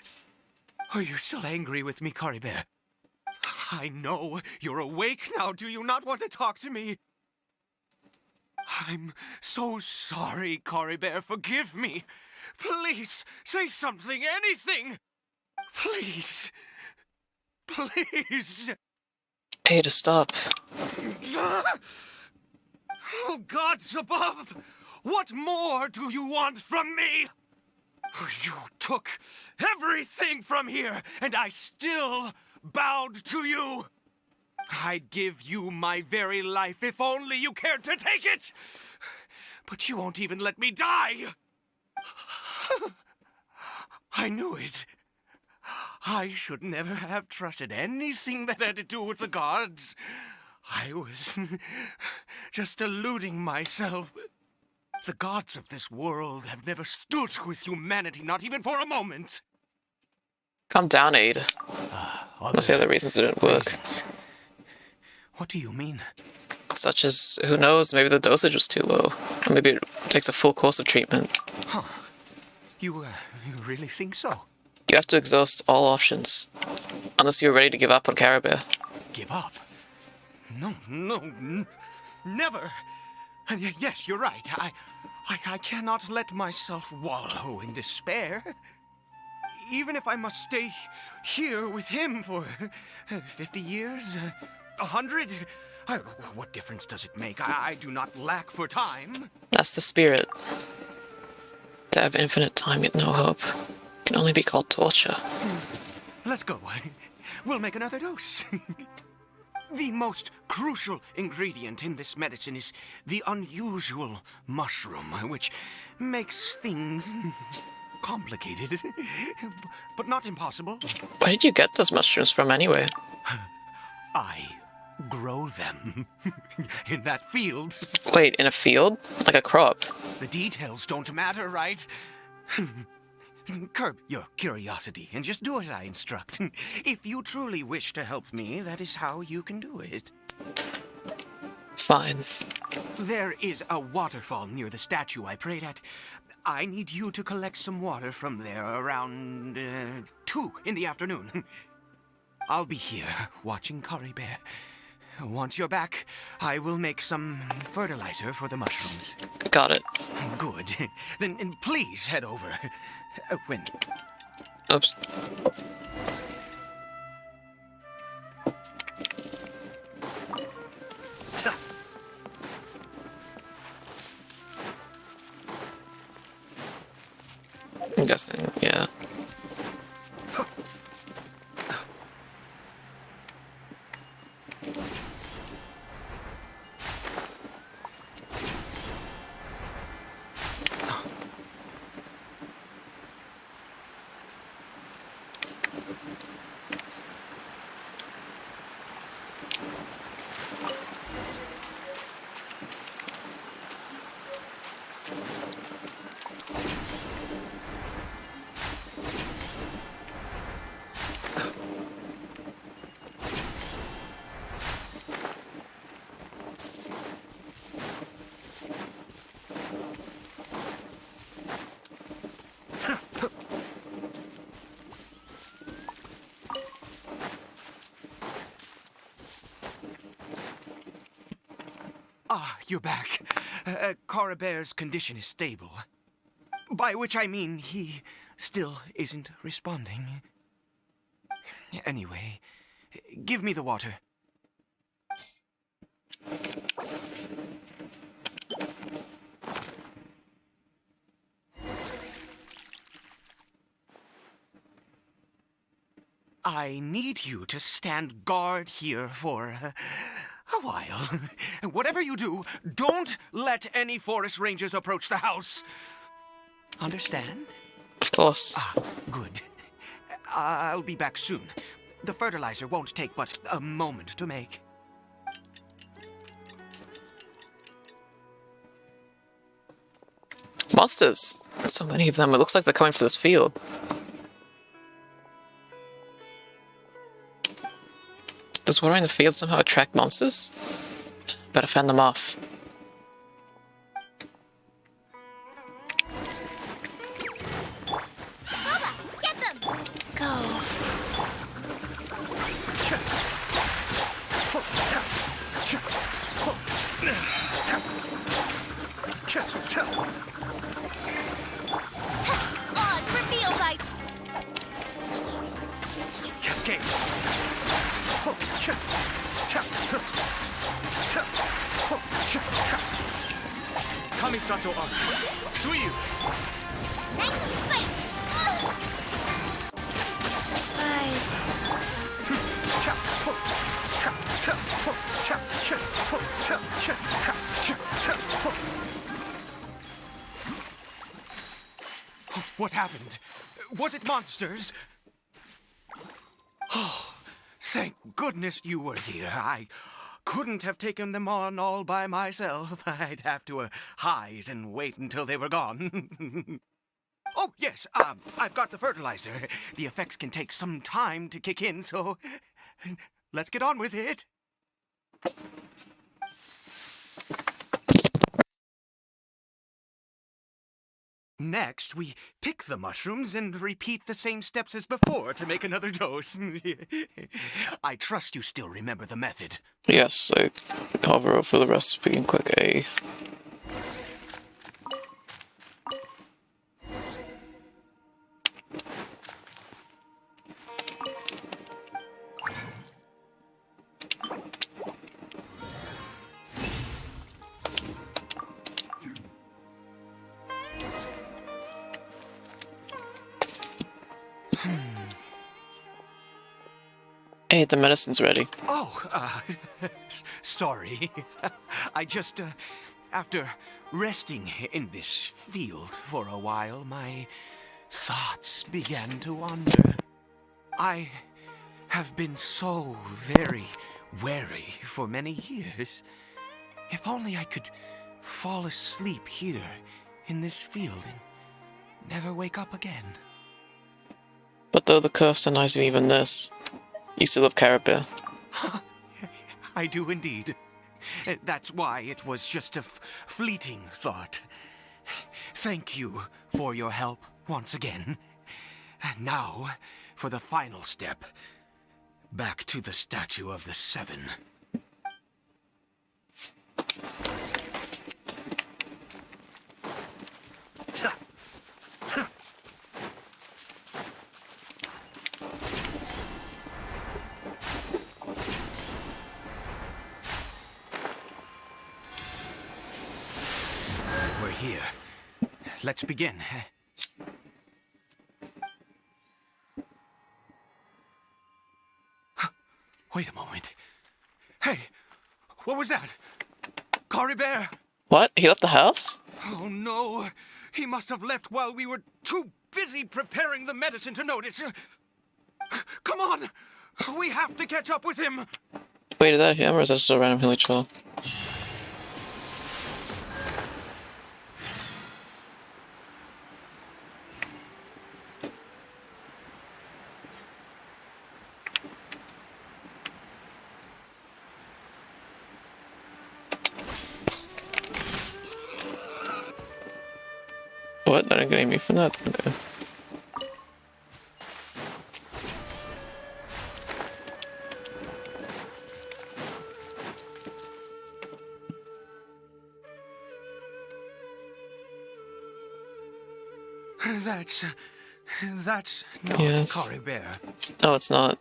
Are you still angry with me, Caribert? I know you're awake now. Do you not want to talk to me? I'm so sorry, Caribert. Forgive me. Please, say something, anything. Please. Please. Hey, to stop. Oh, gods above! What more do you want from me? You took everything from here, and I still bowed to you. I'd give you my very life if only you cared to take it! But you won't even let me die! I knew it. I should never have trusted anything that had to do with the gods. I was just deluding myself. The gods of this world have never stood with humanity, not even for a moment. Calm down, Aid. Must the other reasons it didn't work. What do you mean? Such as, who knows, maybe the dosage was too low. Or maybe it takes a full course of treatment. Huh. You really think so? You have to exhaust all options. Unless you're ready to give up on caribert. Give up? No, never. And yes, you're right. I cannot let myself wallow in despair. Even if I must stay here with him for 50 years, 100, what difference does it make? I do not lack for time. That's the spirit. To have infinite time yet no hope can only be called torture. Let's go. We'll make another dose. The most crucial ingredient in this medicine is the unusual mushroom, which makes things complicated, but not impossible. Where did you get those mushrooms from anyway? I grow them in that field. Wait, in a field? Like a crop? The details don't matter, right? Curb your curiosity and just do as I instruct. If you truly wish to help me, that is how you can do it. Fine. There is a waterfall near the statue I prayed at. I need you to collect some water from there around 2 in the afternoon. I'll be here watching caribert. Once you're back, I will make some fertilizer for the mushrooms. Got it. Good. Then please head over. When? Oops. I'm guessing, yeah. Ah, you're back. Caribert's condition is stable. By which I mean he still isn't responding. Anyway, give me the water. I need you to stand guard here for a while. Whatever you do, don't let any forest rangers approach the house. Understand? Of course. Ah, good. I'll be back soon. The fertilizer won't take but a moment to make. Monsters! So many of them, it looks like they're coming for this field. Does water in the field somehow attract monsters? Better fend them off. Boba, get them! Go. Oz, reveal light! Cascade! Kamisato Arc. Sumeru! Nice and spicy! Eyes. What happened? Was it monsters? Oh, thank goodness you were here. I couldn't have taken them on all by myself. I'd have to hide and wait until they were gone. Oh, yes, I've got the fertilizer. The effects can take some time to kick in, so let's get on with it. Next, we pick the mushrooms and repeat the same steps as before to make another dose. I trust you still remember the method. Yes, I hover over the recipe and click A. Hey, the medicine's ready. Oh, sorry. I just, after resting in this field for a while, my thoughts began to wander. I have been so very wary for many years. If only I could fall asleep here in this field and never wake up again. But though the curse denies you even this, you still have caribert. I do indeed. That's why it was just a fleeting thought. Thank you for your help once again. And now, for the final step. Back to the Statue of the Seven. We're here. Let's begin. Wait a moment. Hey, what was that? Caribert! What? He left the house? Oh no, he must have left while we were too busy preparing the medicine to notice. Come on, we have to catch up with him. Wait, is that him or is that just a random hilly troll? What? That didn't get me for that? Okay. That's not Yes. Caribert. No, it's not.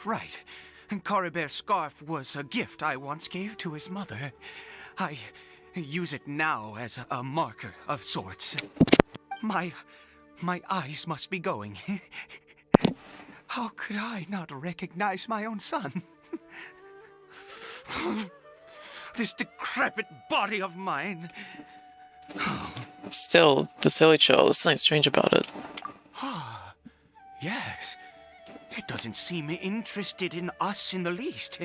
Right. Caribert's scarf was a gift I once gave to his mother. I use it now as a marker of sorts. My eyes must be going. How could I not recognize my own son? This decrepit body of mine. Still, this hilly troll, there's something strange about it. Yes. It doesn't seem interested in us in the least.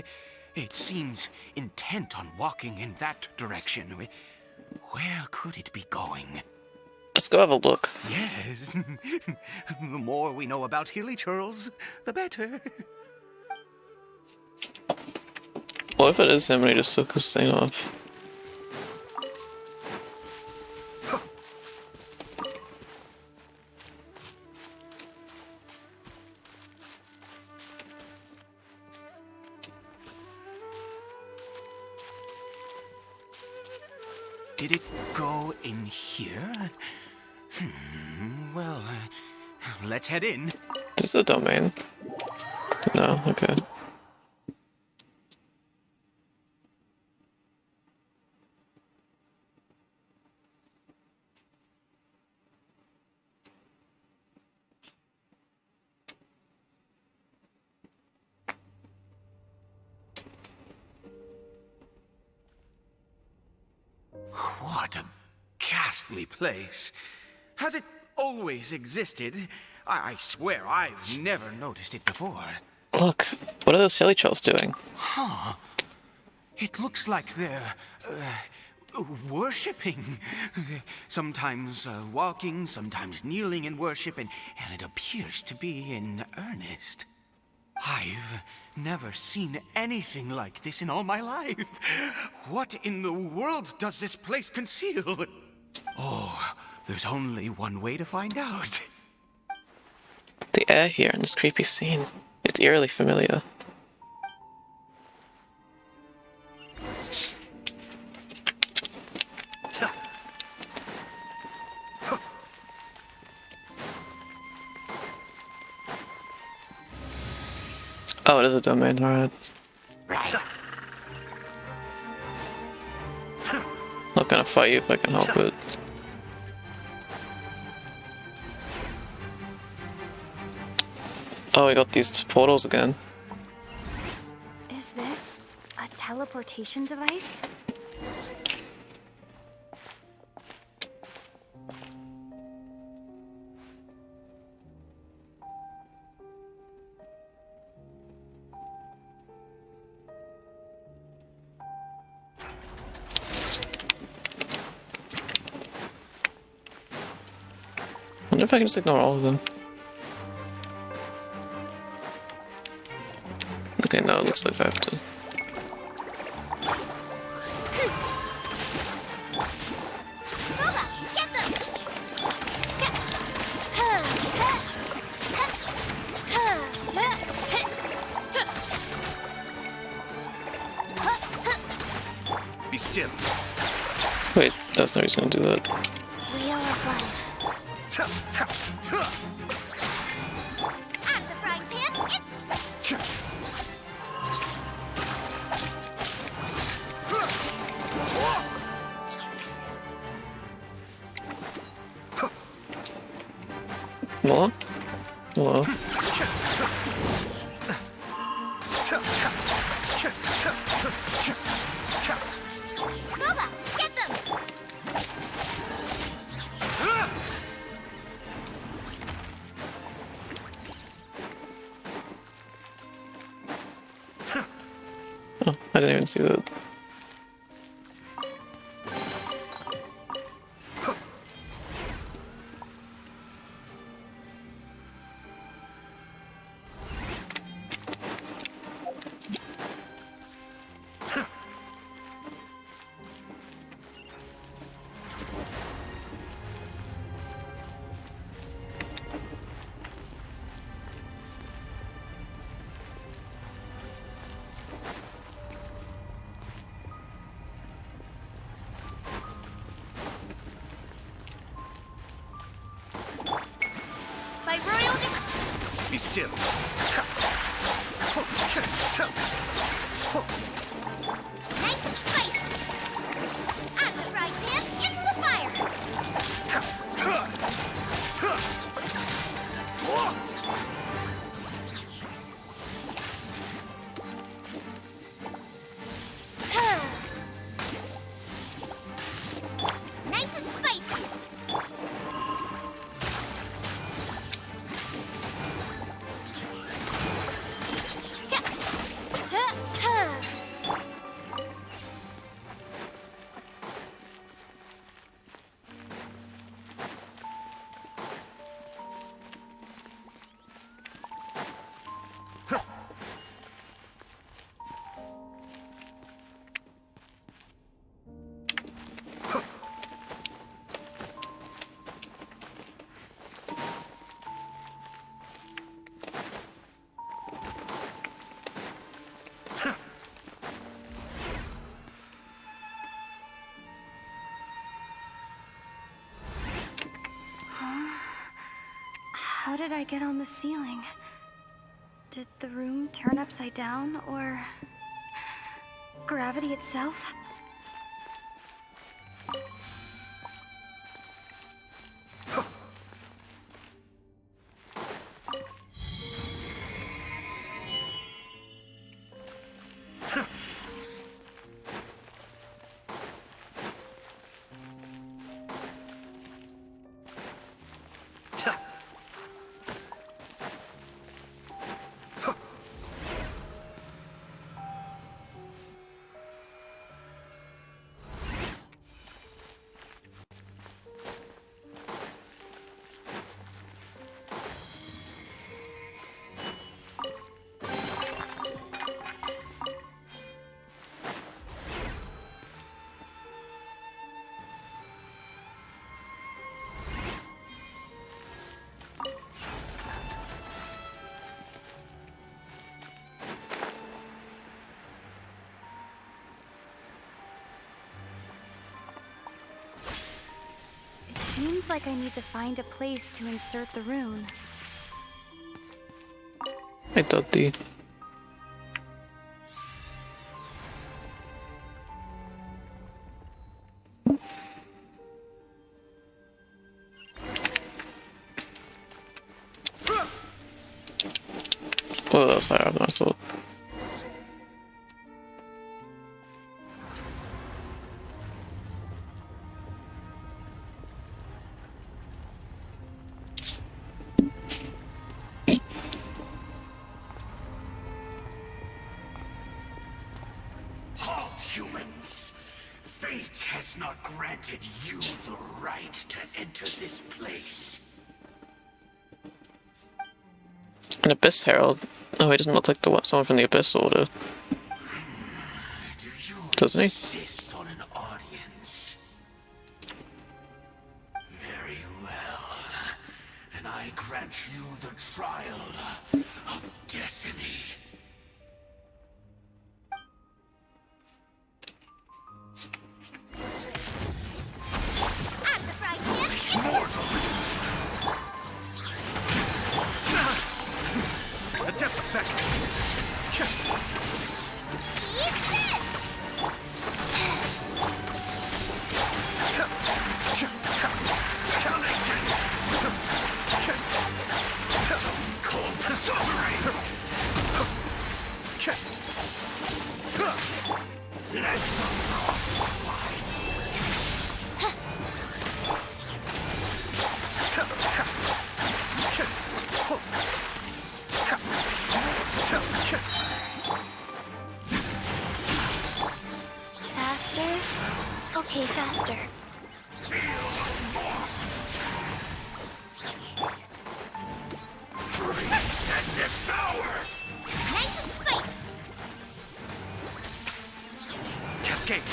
It seems intent on walking in that direction. Where could it be going? Let's go have a look. Yes. The more we know about hilly churls, the better. What if it is him and he just took his thing off? Did it go in here? Well, let's head in. This is a domain. No, okay. What a ghastly place. Has it always existed? I swear I've never noticed it before. Look, what are those silly trolls doing? Huh. It looks like they're worshipping. Sometimes walking, sometimes kneeling in worship, and it appears to be in earnest. I've never seen anything like this in all my life. What in the world does this place conceal? Oh, there's only one way to find out. The air here in this creepy scene. It's eerily familiar. Oh, it is a domain, alright. Not gonna fight you if I can help it. Oh, we got these portals again. Is this a teleportation device? I wonder if I can just ignore all of them. Okay, no, it looks like I have to. Be still. Wait, that's no reason to do that. Wheel of life. I'm the frying pan. What? Hello? Gooba, get them! Oh, I didn't even see that. By royal decree. Be still. Nice and spicy. Out of the frying pan, into the fire. Nice and spicy. How did I get on the ceiling? Did the room turn upside down, or gravity itself? Seems like I need to find a place to insert the rune. I thought the... Oh, that's higher than I thought. Halt, humans! Fate has not granted you the right to enter this place. An Abyss Herald? Oh, he doesn't look like someone from the Abyss Order. Do you Doesn't he? insist on an audience? Very well. Then I grant you the trial of destiny. I'm the fried fish. The depth back. Eat this! Cold suffering! Faster? Okay, faster. And devour! Nice and spicy. Cascade.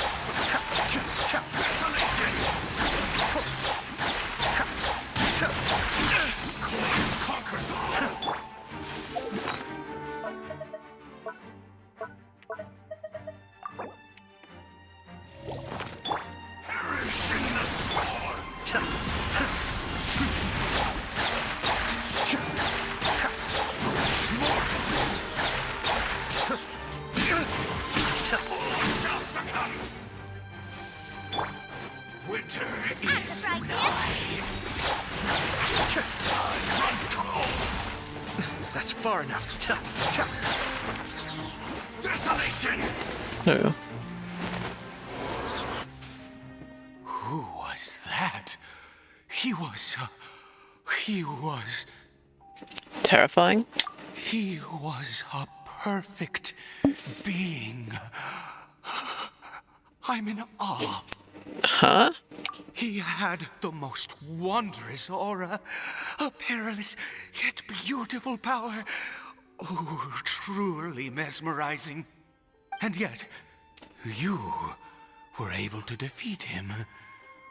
Winter I'm the is fried fish. That's far enough. desolation! There we go. Who was that? He was Terrifying? a perfect being. I'm in awe. Huh? He had the most wondrous aura, a perilous yet beautiful power. Oh, truly mesmerizing. And yet, you were able to defeat him.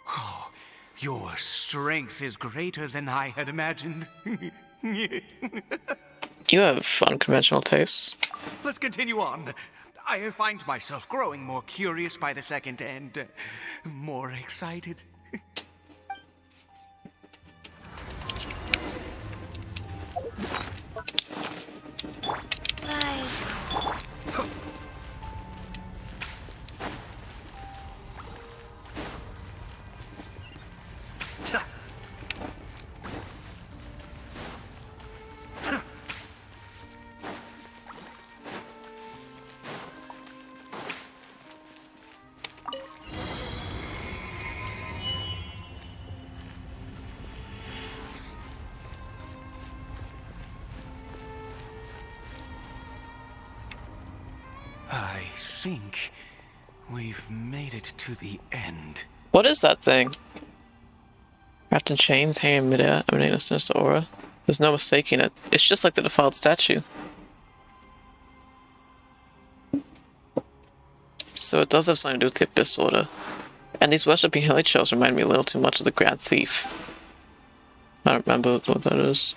Oh, your strength is greater than I had imagined. You have unconventional tastes. Let's continue on. I find myself growing more curious by the second and more excited. Guys. I think we've made it to the end. What is that thing? Wrapped in chains, hanging in midair, emanating a sinister aura. There's no mistaking it. It's just like the defiled statue. So it does have something to do with the Abyss Order. And these worshipping hilly shells remind me a little too much of the Grand Thief. I don't remember what that is.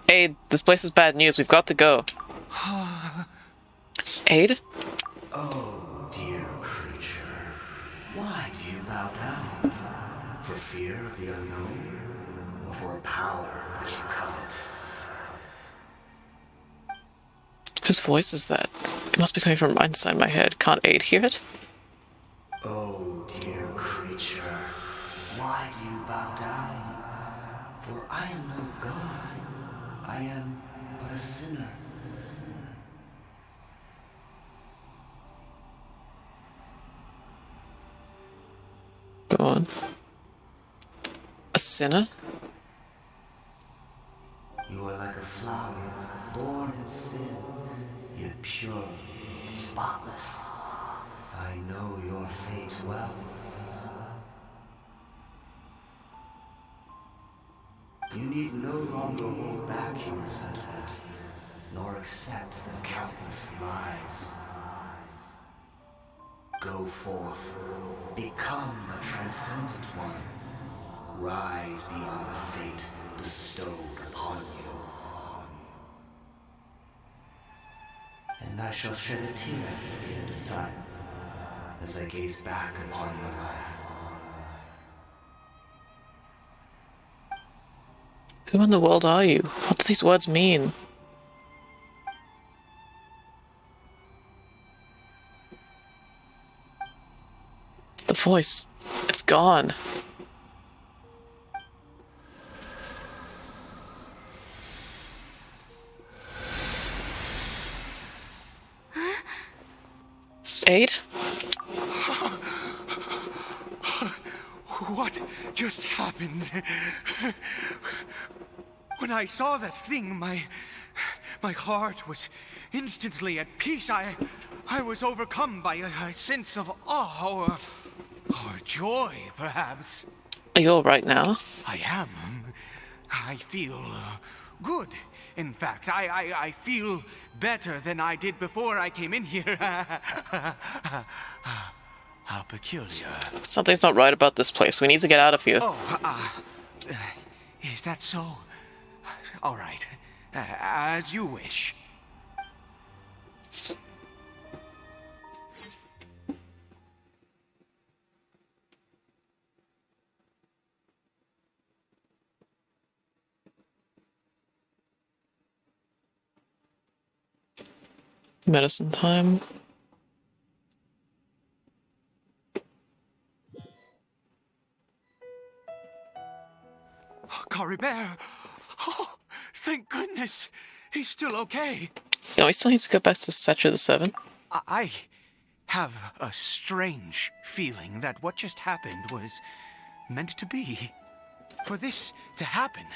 Aid, this place is bad news. We've got to go. Aid? Oh, dear creature. Why For fear of the unknown, or for a power that you covet? Whose voice is that? It must be coming from inside my head. Can't Aid hear it? Oh, dear creature, why do you bow down? For I am no god. I am but a sinner. Go on. A sinner? You are like a flower, born in sin, yet pure, spotless. I know your fate well. You need no longer hold back your resentment, nor accept the countless lies. Go forth, become a transcendent one. Rise beyond the fate bestowed upon you. And I shall shed a tear at the end of time, as I gaze back upon your life. Who in the world are you? What do these words mean? The voice. It's gone. Aid? What just happened? When I saw that thing, my heart was instantly at peace. I was overcome by a sense of awe or joy, perhaps. Are you alright now? I am. I feel good. In fact, I feel better than I did before I came in here. How peculiar. Something's not right about this place. We need to get out of here. Oh, is that so? All right. As you wish. Medicine time. Caribert! Oh, thank goodness! He's still okay. No, we still need to go back to Statue of the Seven. I have a strange feeling that what just happened was meant to be. For this to happen,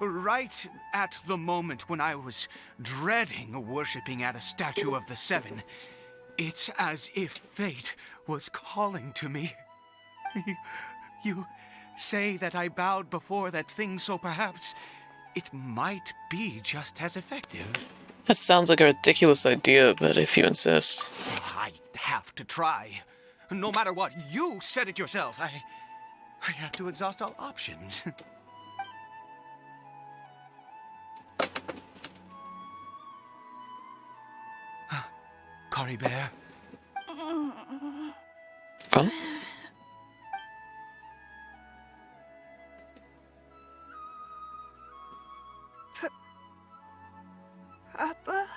right at the moment when I was dreading worshipping at a statue of the Seven, it's as if fate was calling to me. You say that I bowed before that thing, so perhaps it might be just as effective. That sounds like a ridiculous idea, but if you insist. I have to try. No matter what, you said it yourself. I have to exhaust all options. Caribert. Oh? Papa?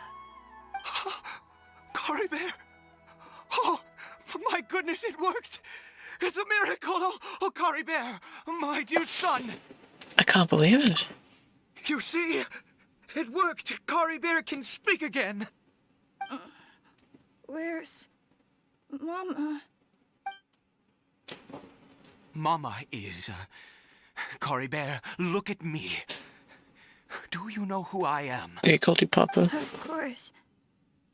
Caribert! Oh, my goodness, it worked! It's a miracle! Oh, Caribert, my dear son! I can't believe it. You see? It worked! Caribert can speak again! Where's Mama? Mama is... Caribert, look at me. Do you know who I am? He called you Papa. Of course.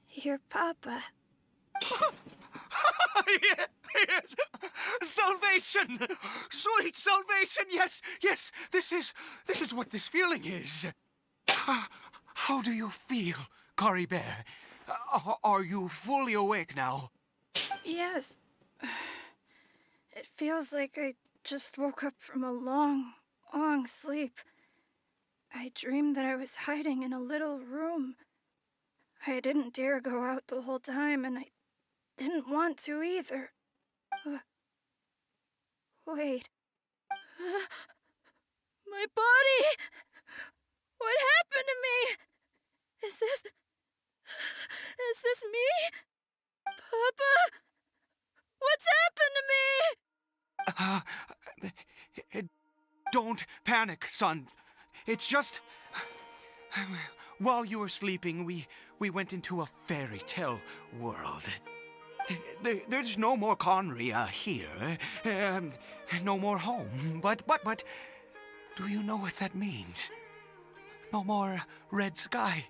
Your Papa. Yes! Salvation! Sweet salvation! Yes, yes! This is what this feeling is. How do you feel, Caribert? Are you fully awake now? Yes. It feels like I just woke up from a long, long sleep. I dreamed that I was hiding in a little room. I didn't dare go out the whole time, and I didn't want to either. Wait. My body! What happened to me? Is this me? Papa? What's happened to me? Don't panic, son. It's just... While you were sleeping, we went into a fairy tale world. There's no more Conria here. No more home. But... Do you know what that means? No more red sky.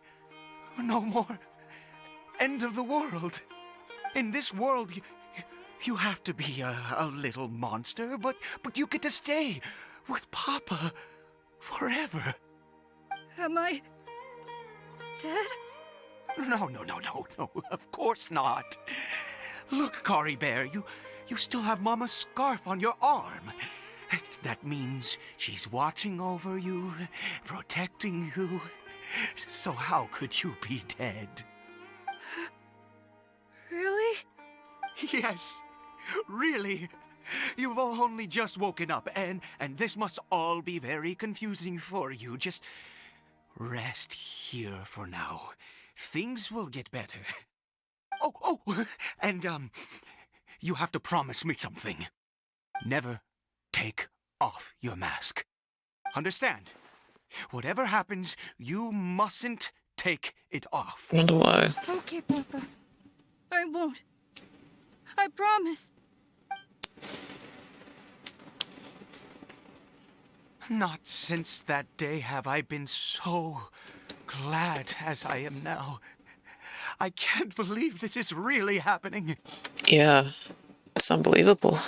No more end of the world. In this world, you have to be a little monster, but you get to stay with Papa forever. Am I dead? No, of course not. Look, Caribert, you still have Mama's scarf on your arm. That means she's watching over you, protecting you. So how could you be dead? Really? Yes, really. You've only just woken up, and this must all be very confusing for you. Just rest here for now. Things will get better. Oh, and, you have to promise me something. Never take off your mask. Understand? Whatever happens, you mustn't take it off. I wonder why. Okay, Papa. I won't. I promise. Not since that day have I been so glad as I am now. I can't believe this is really happening. Yeah, it's unbelievable.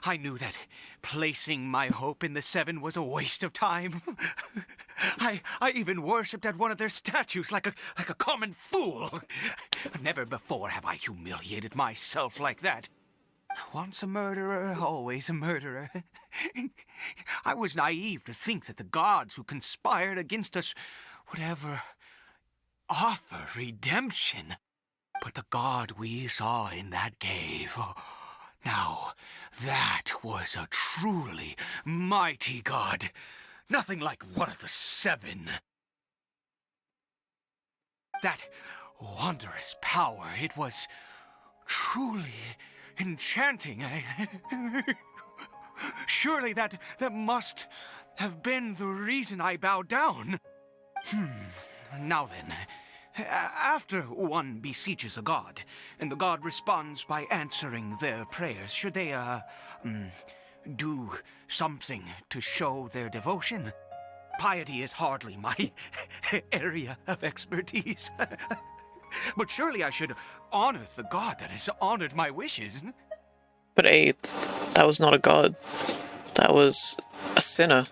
I knew that placing my hope in the Seven was a waste of time. I even worshipped at one of their statues like a common fool. Never before have I humiliated myself like that. Once a murderer, always a murderer. I was naive to think that the gods who conspired against us would ever offer redemption. But the god we saw in that cave... Now, that was a truly mighty god. Nothing like one of the Seven. That wondrous power, it was truly enchanting. Surely that must have been the reason I bowed down. Now then... After one beseeches a god, and the god responds by answering their prayers, should they, do something to show their devotion? Piety is hardly my area of expertise. But surely I should honor the god that has honored my wishes. But that was not a god. That was a sinner.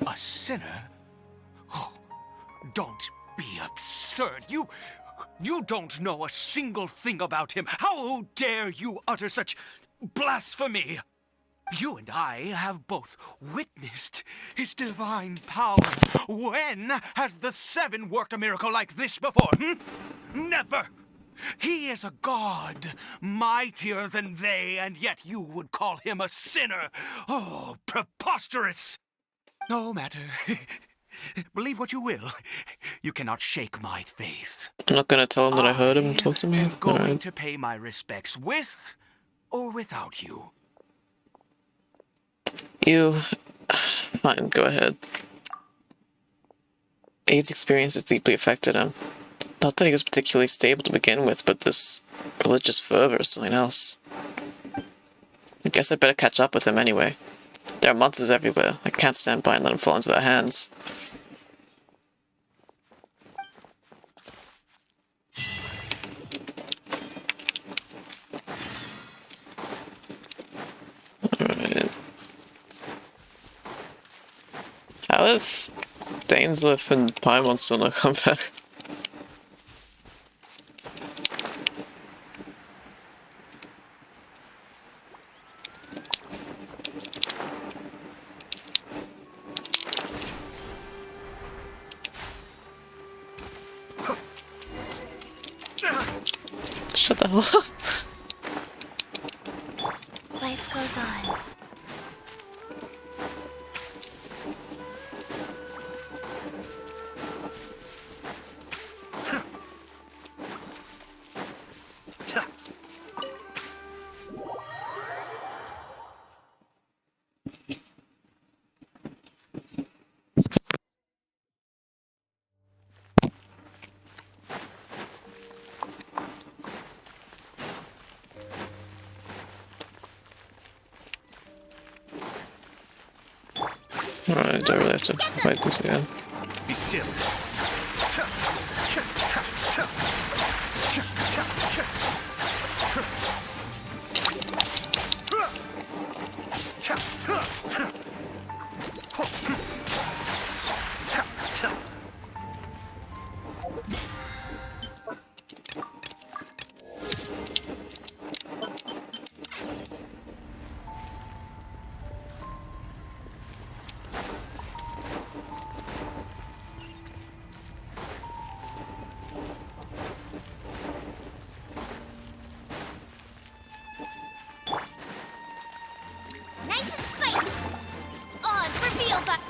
A sinner? Oh, don't be absurd. You don't know a single thing about him. How dare you utter such blasphemy? You and I have both witnessed his divine power. When has the Seven worked a miracle like this before? Never! He is a god, mightier than they, and yet you would call him a sinner. Oh, preposterous! No matter. Believe what you will. You cannot shake my faith. I'm not gonna tell him that I heard him talk to me. I'm going to pay my respects with or without you. You... Fine, go ahead. Aid's experience has deeply affected him. Not that he was particularly stable to begin with, but this religious fervor is something else. I guess I'd better catch up with him anyway. There are monsters everywhere. I can't stand by and let him fall into their hands. Alright. How if Dainsleif and Paimon still not come back? Shut the hell up. Life goes on. Alright, I really have to fight this again. Be still. Nice and spicy. Oz, reveal but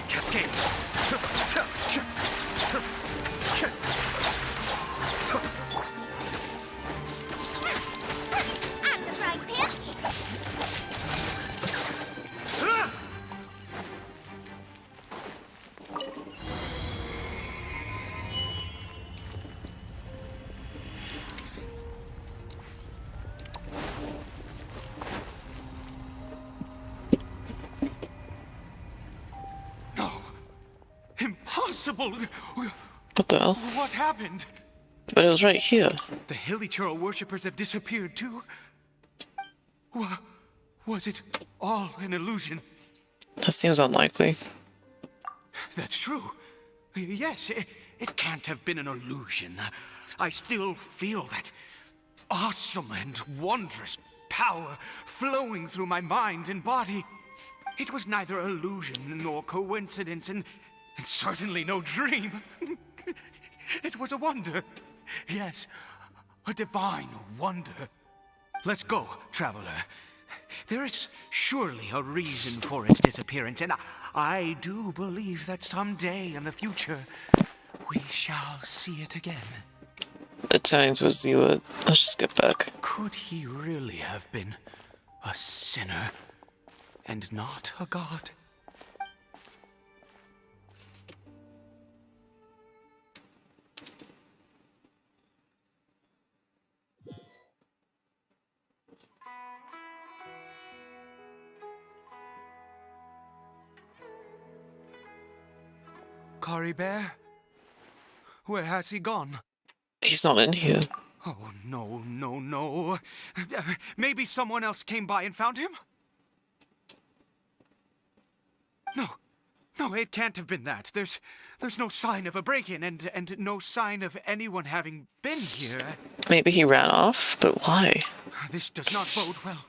Cascade. I'm the right pin. No. Impossible. What the hell? What happened? But it was right here. The Hilly-Churl worshippers have disappeared too. Was it all an illusion? That seems unlikely. That's true. Yes, it can't have been an illusion. I still feel that awesome and wondrous power flowing through my mind and body. It was neither illusion nor coincidence, and certainly no dream. It was a wonder. Yes, a divine wonder. Let's go, traveler. There is surely a reason for its disappearance, and I do believe that someday in the future we shall see it again. Italians would see it. Let's just get back. Could he really have been a sinner and not a god? Caribert? Where has he gone? He's not in here. Oh, no, no, no. Maybe someone else came by and found him? No, it can't have been that. There's no sign of a break-in and no sign of anyone having been here. Maybe he ran off, but why? This does not bode well.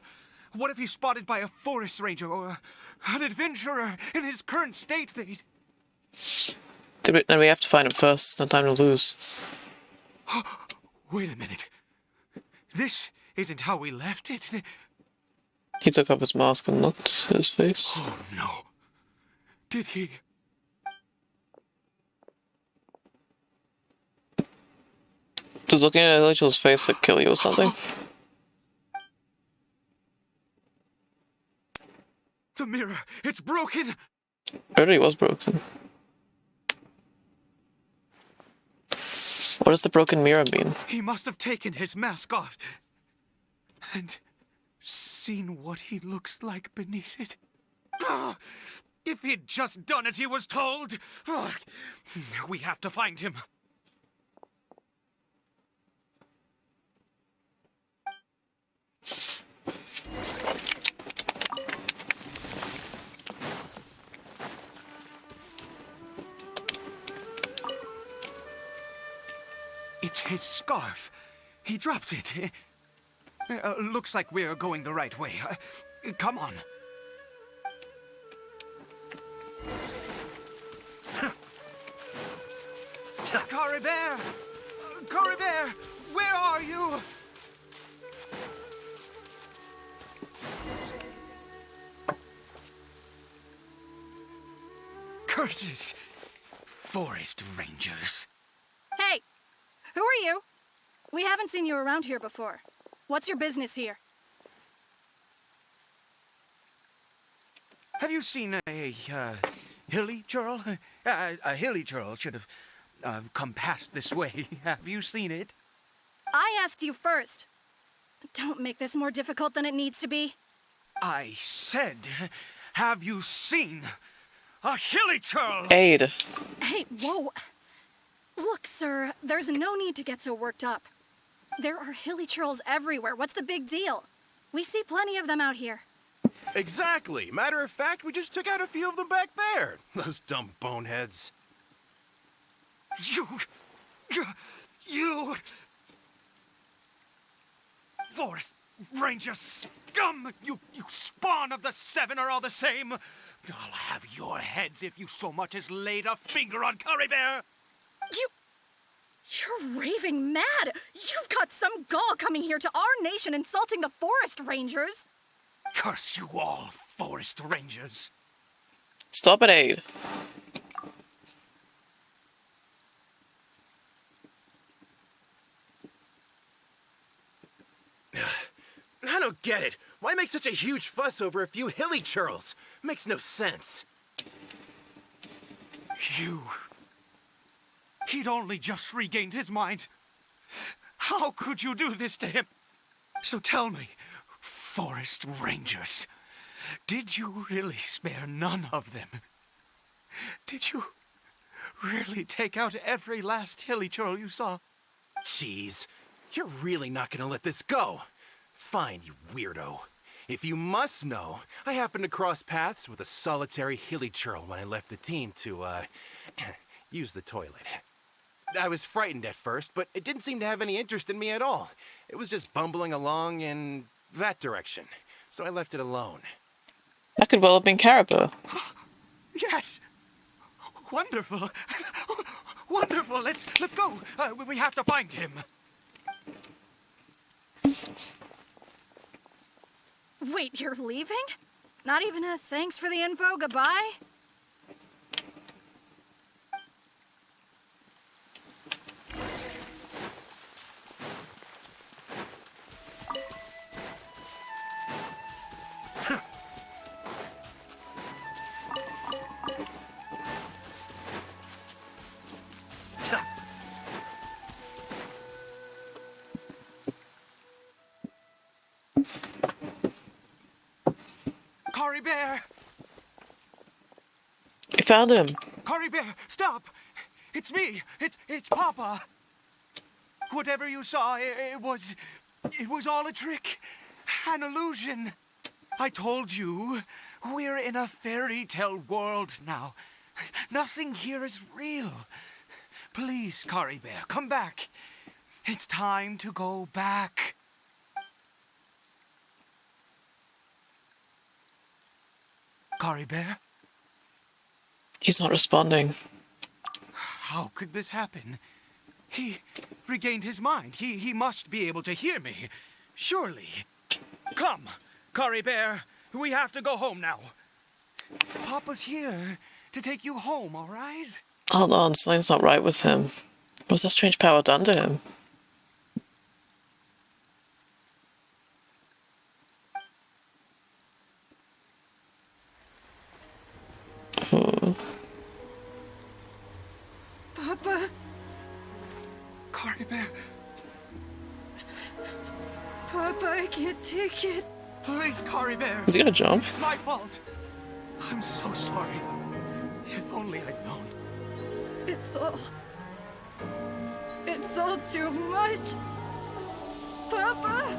What if he's spotted by a forest ranger or an adventurer in his current state? Then we have to find him first. No time to lose. Wait a minute. This isn't how we left it. He took off his mask and looked at his face. Oh, no. Did he? Does looking at Rachel's face like kill you or something? The mirror, it's broken! It already was broken. What does the broken mirror mean? He must have taken his mask off and seen what he looks like beneath it. If he'd just done as he was told! We have to find him. It's his scarf. He dropped it. Looks like we're going the right way. Come on. Caribert! Caribert! Where are you? Curses! Forest rangers. Hey! Who are you? We haven't seen you around here before. What's your business here? Have you seen a hilly-churl? A hilly-churl should have come past this way. Have you seen it? I asked you first. Don't make this more difficult than it needs to be. I said, have you seen A hilly churl! Aid. Hey, whoa! Look, sir, there's no need to get so worked up. There are hilly churls everywhere. What's the big deal? We see plenty of them out here. Exactly. Matter of fact, we just took out a few of them back there. Those dumb boneheads. You... Forest Ranger scum! You spawn of the Seven are all the same! I'll have your heads if you so much as laid a finger on Caribert! You're raving mad! You've got some gall coming here to our nation insulting the Forest Rangers! Curse you all, Forest Rangers! Stop it, Aid. I don't get it. Why make such a huge fuss over a few hilly churls? Makes no sense. He'd only just regained his mind. How could you do this to him? So tell me, Forest Rangers, did you really spare none of them? Did you really take out every last hilly churl you saw? Jeez, you're really not gonna let this go. Fine, you weirdo. If you must know, I happened to cross paths with a solitary hilly churl when I left the team to, use the toilet. I was frightened at first, but it didn't seem to have any interest in me at all. It was just bumbling along in that direction, so I left it alone. That could well have been caribert. Yes! Wonderful! Wonderful! Let's go! We have to find him! Wait, you're leaving? Not even a thanks for the info, goodbye? Caribert! You found him. Caribert, stop! It's me! It's Papa! Whatever you saw, it was all a trick. An illusion. I told you, we're in a fairy tale world now. Nothing here is real. Please, Caribert, come back. It's time to go back. Caribert? He's not responding. How could this happen? He regained his mind. He must be able to hear me. Surely. Come, Caribert. We have to go home now. Papa's here to take you home, all right? Hold on, something's not right with him. What's that strange power done to him? Papa? Caribert. Papa, I can't take it. Please, Caribert. Is he gonna jump? It's my fault. I'm so sorry. If only I'd known. It's all too much. Papa?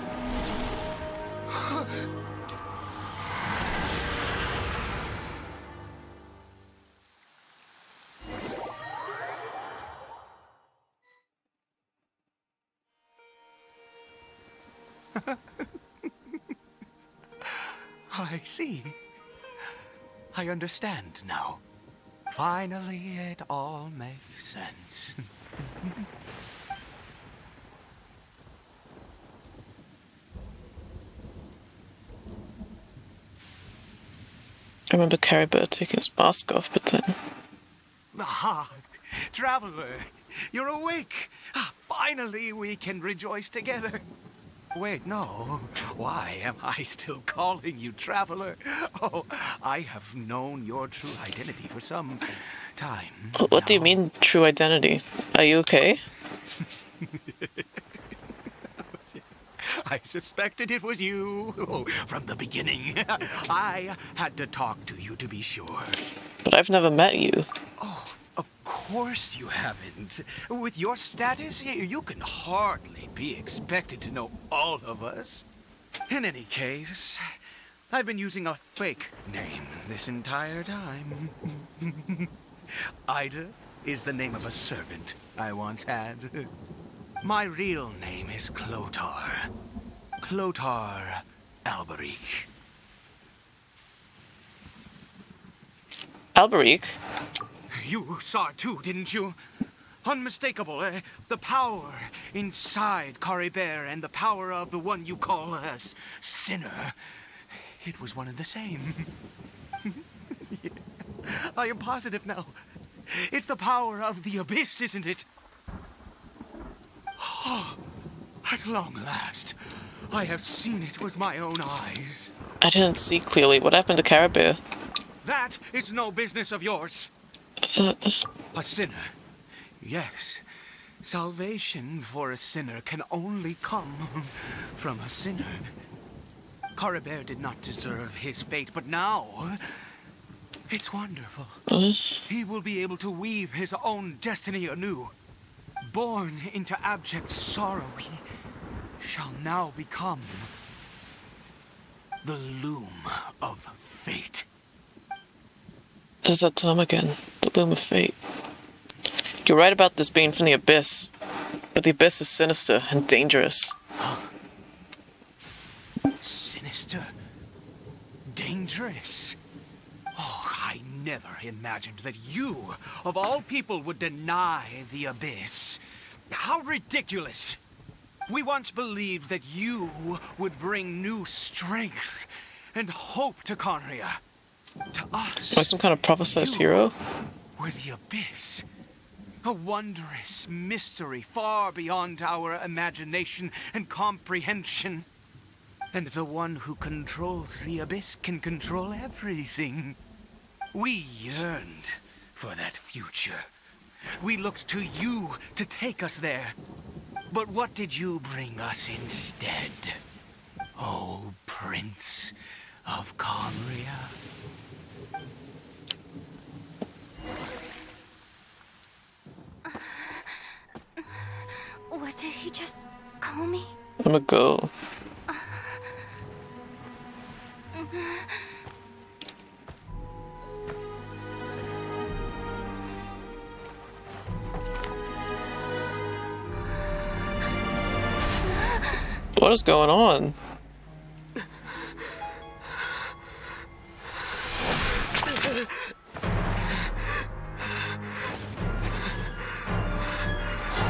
I see. I understand now. Finally, it all makes sense. I remember Caribert taking his mask off, but then... Ah, traveler, you're awake. Finally, we can rejoice together. Wait, no. Why am I still calling you traveler? Oh, I have known your true identity for some time. What do you mean, true identity? Are you okay? I suspected it was you from the beginning. I had to talk to you to be sure. But I've never met you. Oh, of course you haven't. With your status, you can hardly be expected to know all of us. In any case, I've been using a fake name this entire time. Ida is the name of a servant I once had. My real name is Clotar. Clotar Alberic. Alberic? You saw it too, didn't you? Unmistakable, the power inside caribert and the power of the one you call a sinner. It was one and the same. Yeah, I am positive now. It's the power of the abyss, isn't it? Oh, at long last, I have seen it with my own eyes. I didn't see clearly. What happened to caribert? That is no business of yours. A sinner. Yes. Salvation for a sinner can only come from a sinner. Caribert did not deserve his fate, but now it's wonderful. He will be able to weave his own destiny anew. Born into abject sorrow, he shall now become the loom of fate. There's that term again. The loom of fate. You're right about this being from the abyss. But the abyss is sinister and dangerous. Sinister? Dangerous? Oh, I never imagined that you, of all people, would deny the abyss. How ridiculous! We once believed that you would bring new strength and hope to Conria. To us. Am I some kind of prophesized hero? Were the abyss. A wondrous mystery far beyond our imagination and comprehension. And the one who controls the abyss can control everything. We yearned for that future. We looked to you to take us there. But what did you bring us instead? Oh, Prince of Conria. What did he just call me? I'm gonna go. What is going on?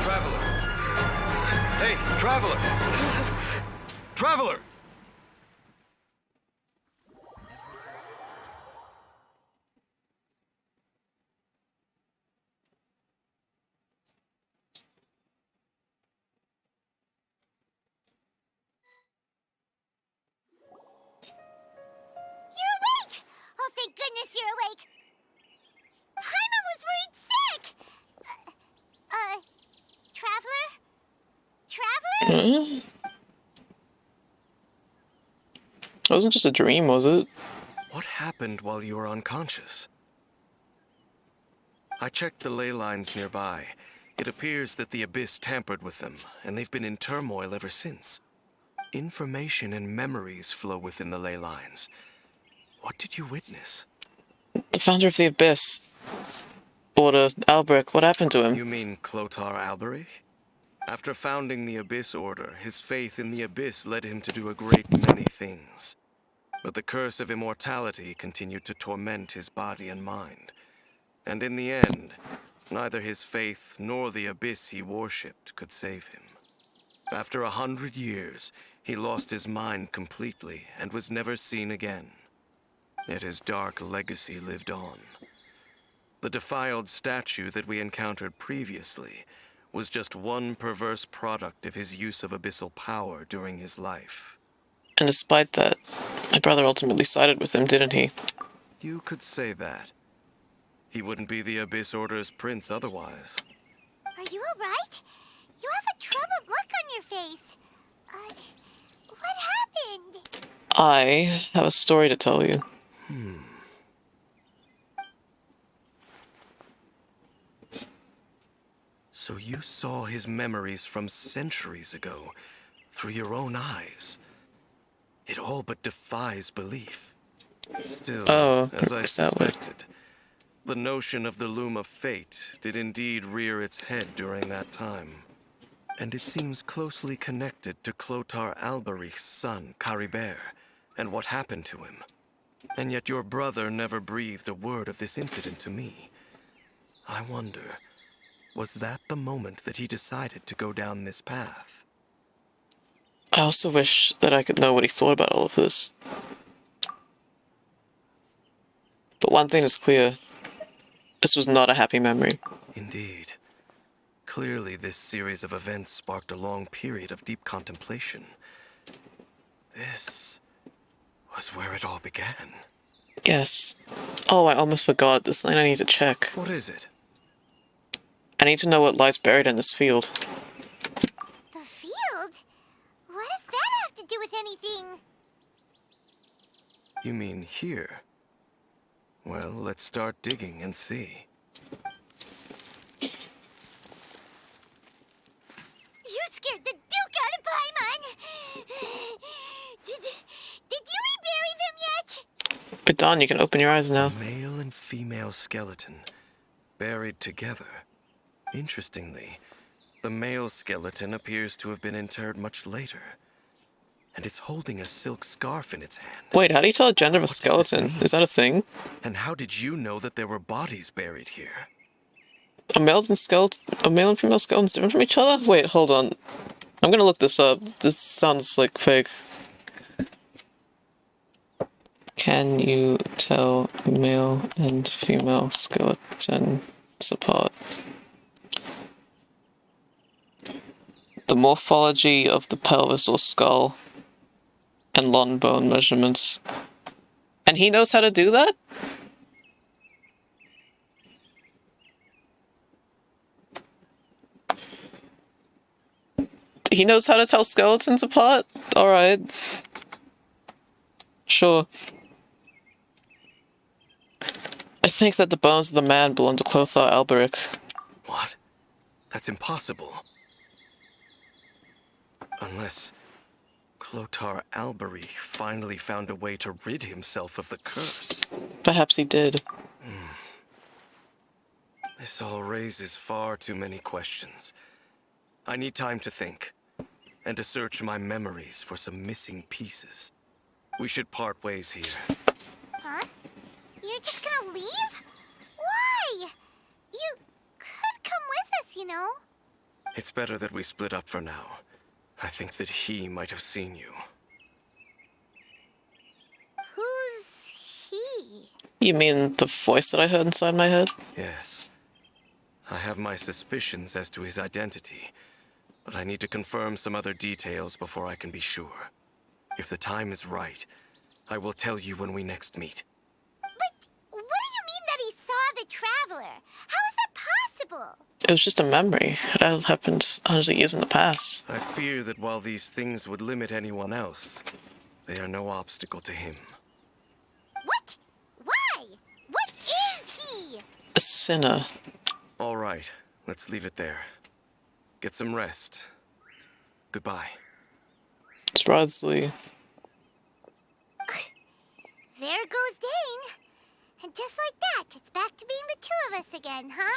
Traveler! Hey, Traveler! Traveler! You're awake! Oh, thank goodness you're awake! Paimon was worried sick! Traveler? Traveler? It wasn't just a dream, was it? What happened while you were unconscious? I checked the ley lines nearby. It appears that the Abyss tampered with them, and they've been in turmoil ever since. Information and memories flow within the ley lines. What did you witness? The founder of the Abyss. Order, Alberic, what happened to him? You mean Clotar Alberic? After founding the Abyss Order, his faith in the Abyss led him to do a great many things. But the curse of immortality continued to torment his body and mind. And in the end, neither his faith nor the Abyss he worshipped could save him. After 100 years, he lost his mind completely and was never seen again. Yet his dark legacy lived on. The defiled statue that we encountered previously was just one perverse product of his use of abyssal power during his life. And despite that, my brother ultimately sided with him, didn't he? You could say that. He wouldn't be the Abyss Order's prince otherwise. Are you alright? You have a troubled look on your face. What happened? I have a story to tell you. You saw his memories from centuries ago, through your own eyes. It all but defies belief. Still, as I suspected, the notion of the Loom of Fate did indeed rear its head during that time. And it seems closely connected to Clotar Alberich's son, Caribert, and what happened to him. And yet your brother never breathed a word of this incident to me. I wonder, was that the moment that he decided to go down this path? I also wish that I could know what he thought about all of this. But one thing is clear. This was not a happy memory. Indeed. Clearly, this series of events sparked a long period of deep contemplation. This was where it all began. Yes. Oh, I almost forgot. There's something I need to check. What is it? I need to know what lies buried in this field. The field? What does that have to do with anything? You mean here? Well, let's start digging and see. You scared the Duke out of Paimon! Did you rebury them yet? But Don, you can open your eyes now. Male and female skeleton, buried together. Interestingly, the male skeleton appears to have been interred much later. And it's holding a silk scarf in its hand. Wait, how do you tell the gender of a skeleton? Is that a thing? And how did you know that there were bodies buried here? A male and female skeletons different from each other? Wait, hold on. I'm gonna look this up. This sounds like fake. Can you tell male and female skeletons apart? The morphology of the pelvis or skull and long bone measurements. And he knows how to do that? He knows how to tell skeletons apart? Alright. Sure. I think that the bones of the man belong to Clothar Alberich. What? That's impossible. Unless Clotar Alberich finally found a way to rid himself of the curse. Perhaps he did. This all raises far too many questions. I need time to think, and to search my memories for some missing pieces. We should part ways here. Huh? You're just gonna leave? Why? You could come with us, you know. It's better that we split up for now. I think that he might have seen you. Who's he? You mean the voice that I heard inside my head? Yes. I have my suspicions as to his identity, but I need to confirm some other details before I can be sure. If the time is right, I will tell you when we next meet. But what do you mean that he saw the Traveler? How is that possible? It was just a memory. It had happened hundreds of years in the past. I fear that while these things would limit anyone else, they are no obstacle to him. What? Why? What is he? A sinner. All right, let's leave it there. Get some rest. Goodbye. Stradsley. There goes Dane. And just like that, it's back to being the two of us again, huh?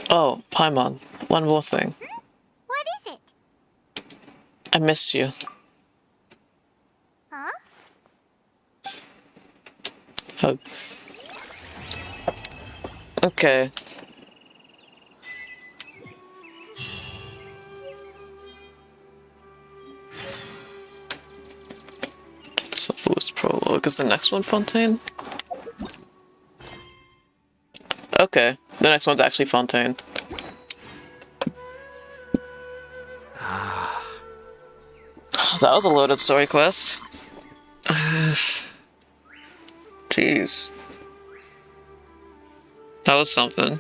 Oh, Paimon. One more thing. What is it? I missed you. Huh? Hug. Okay. So Lewis prologue. Is the next one Fontaine? Okay, the next one's actually Fontaine. That was a loaded story quest. Jeez. That was something.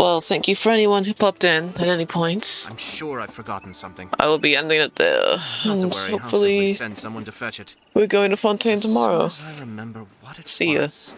Well, thank you for anyone who popped in at any point. I'm sure I've forgotten something. I will be ending it there. Not to And worry, I'll hopefully simply send someone to fetch it. we're going to Fontaine tomorrow. As soon as I remember what it See ya. was.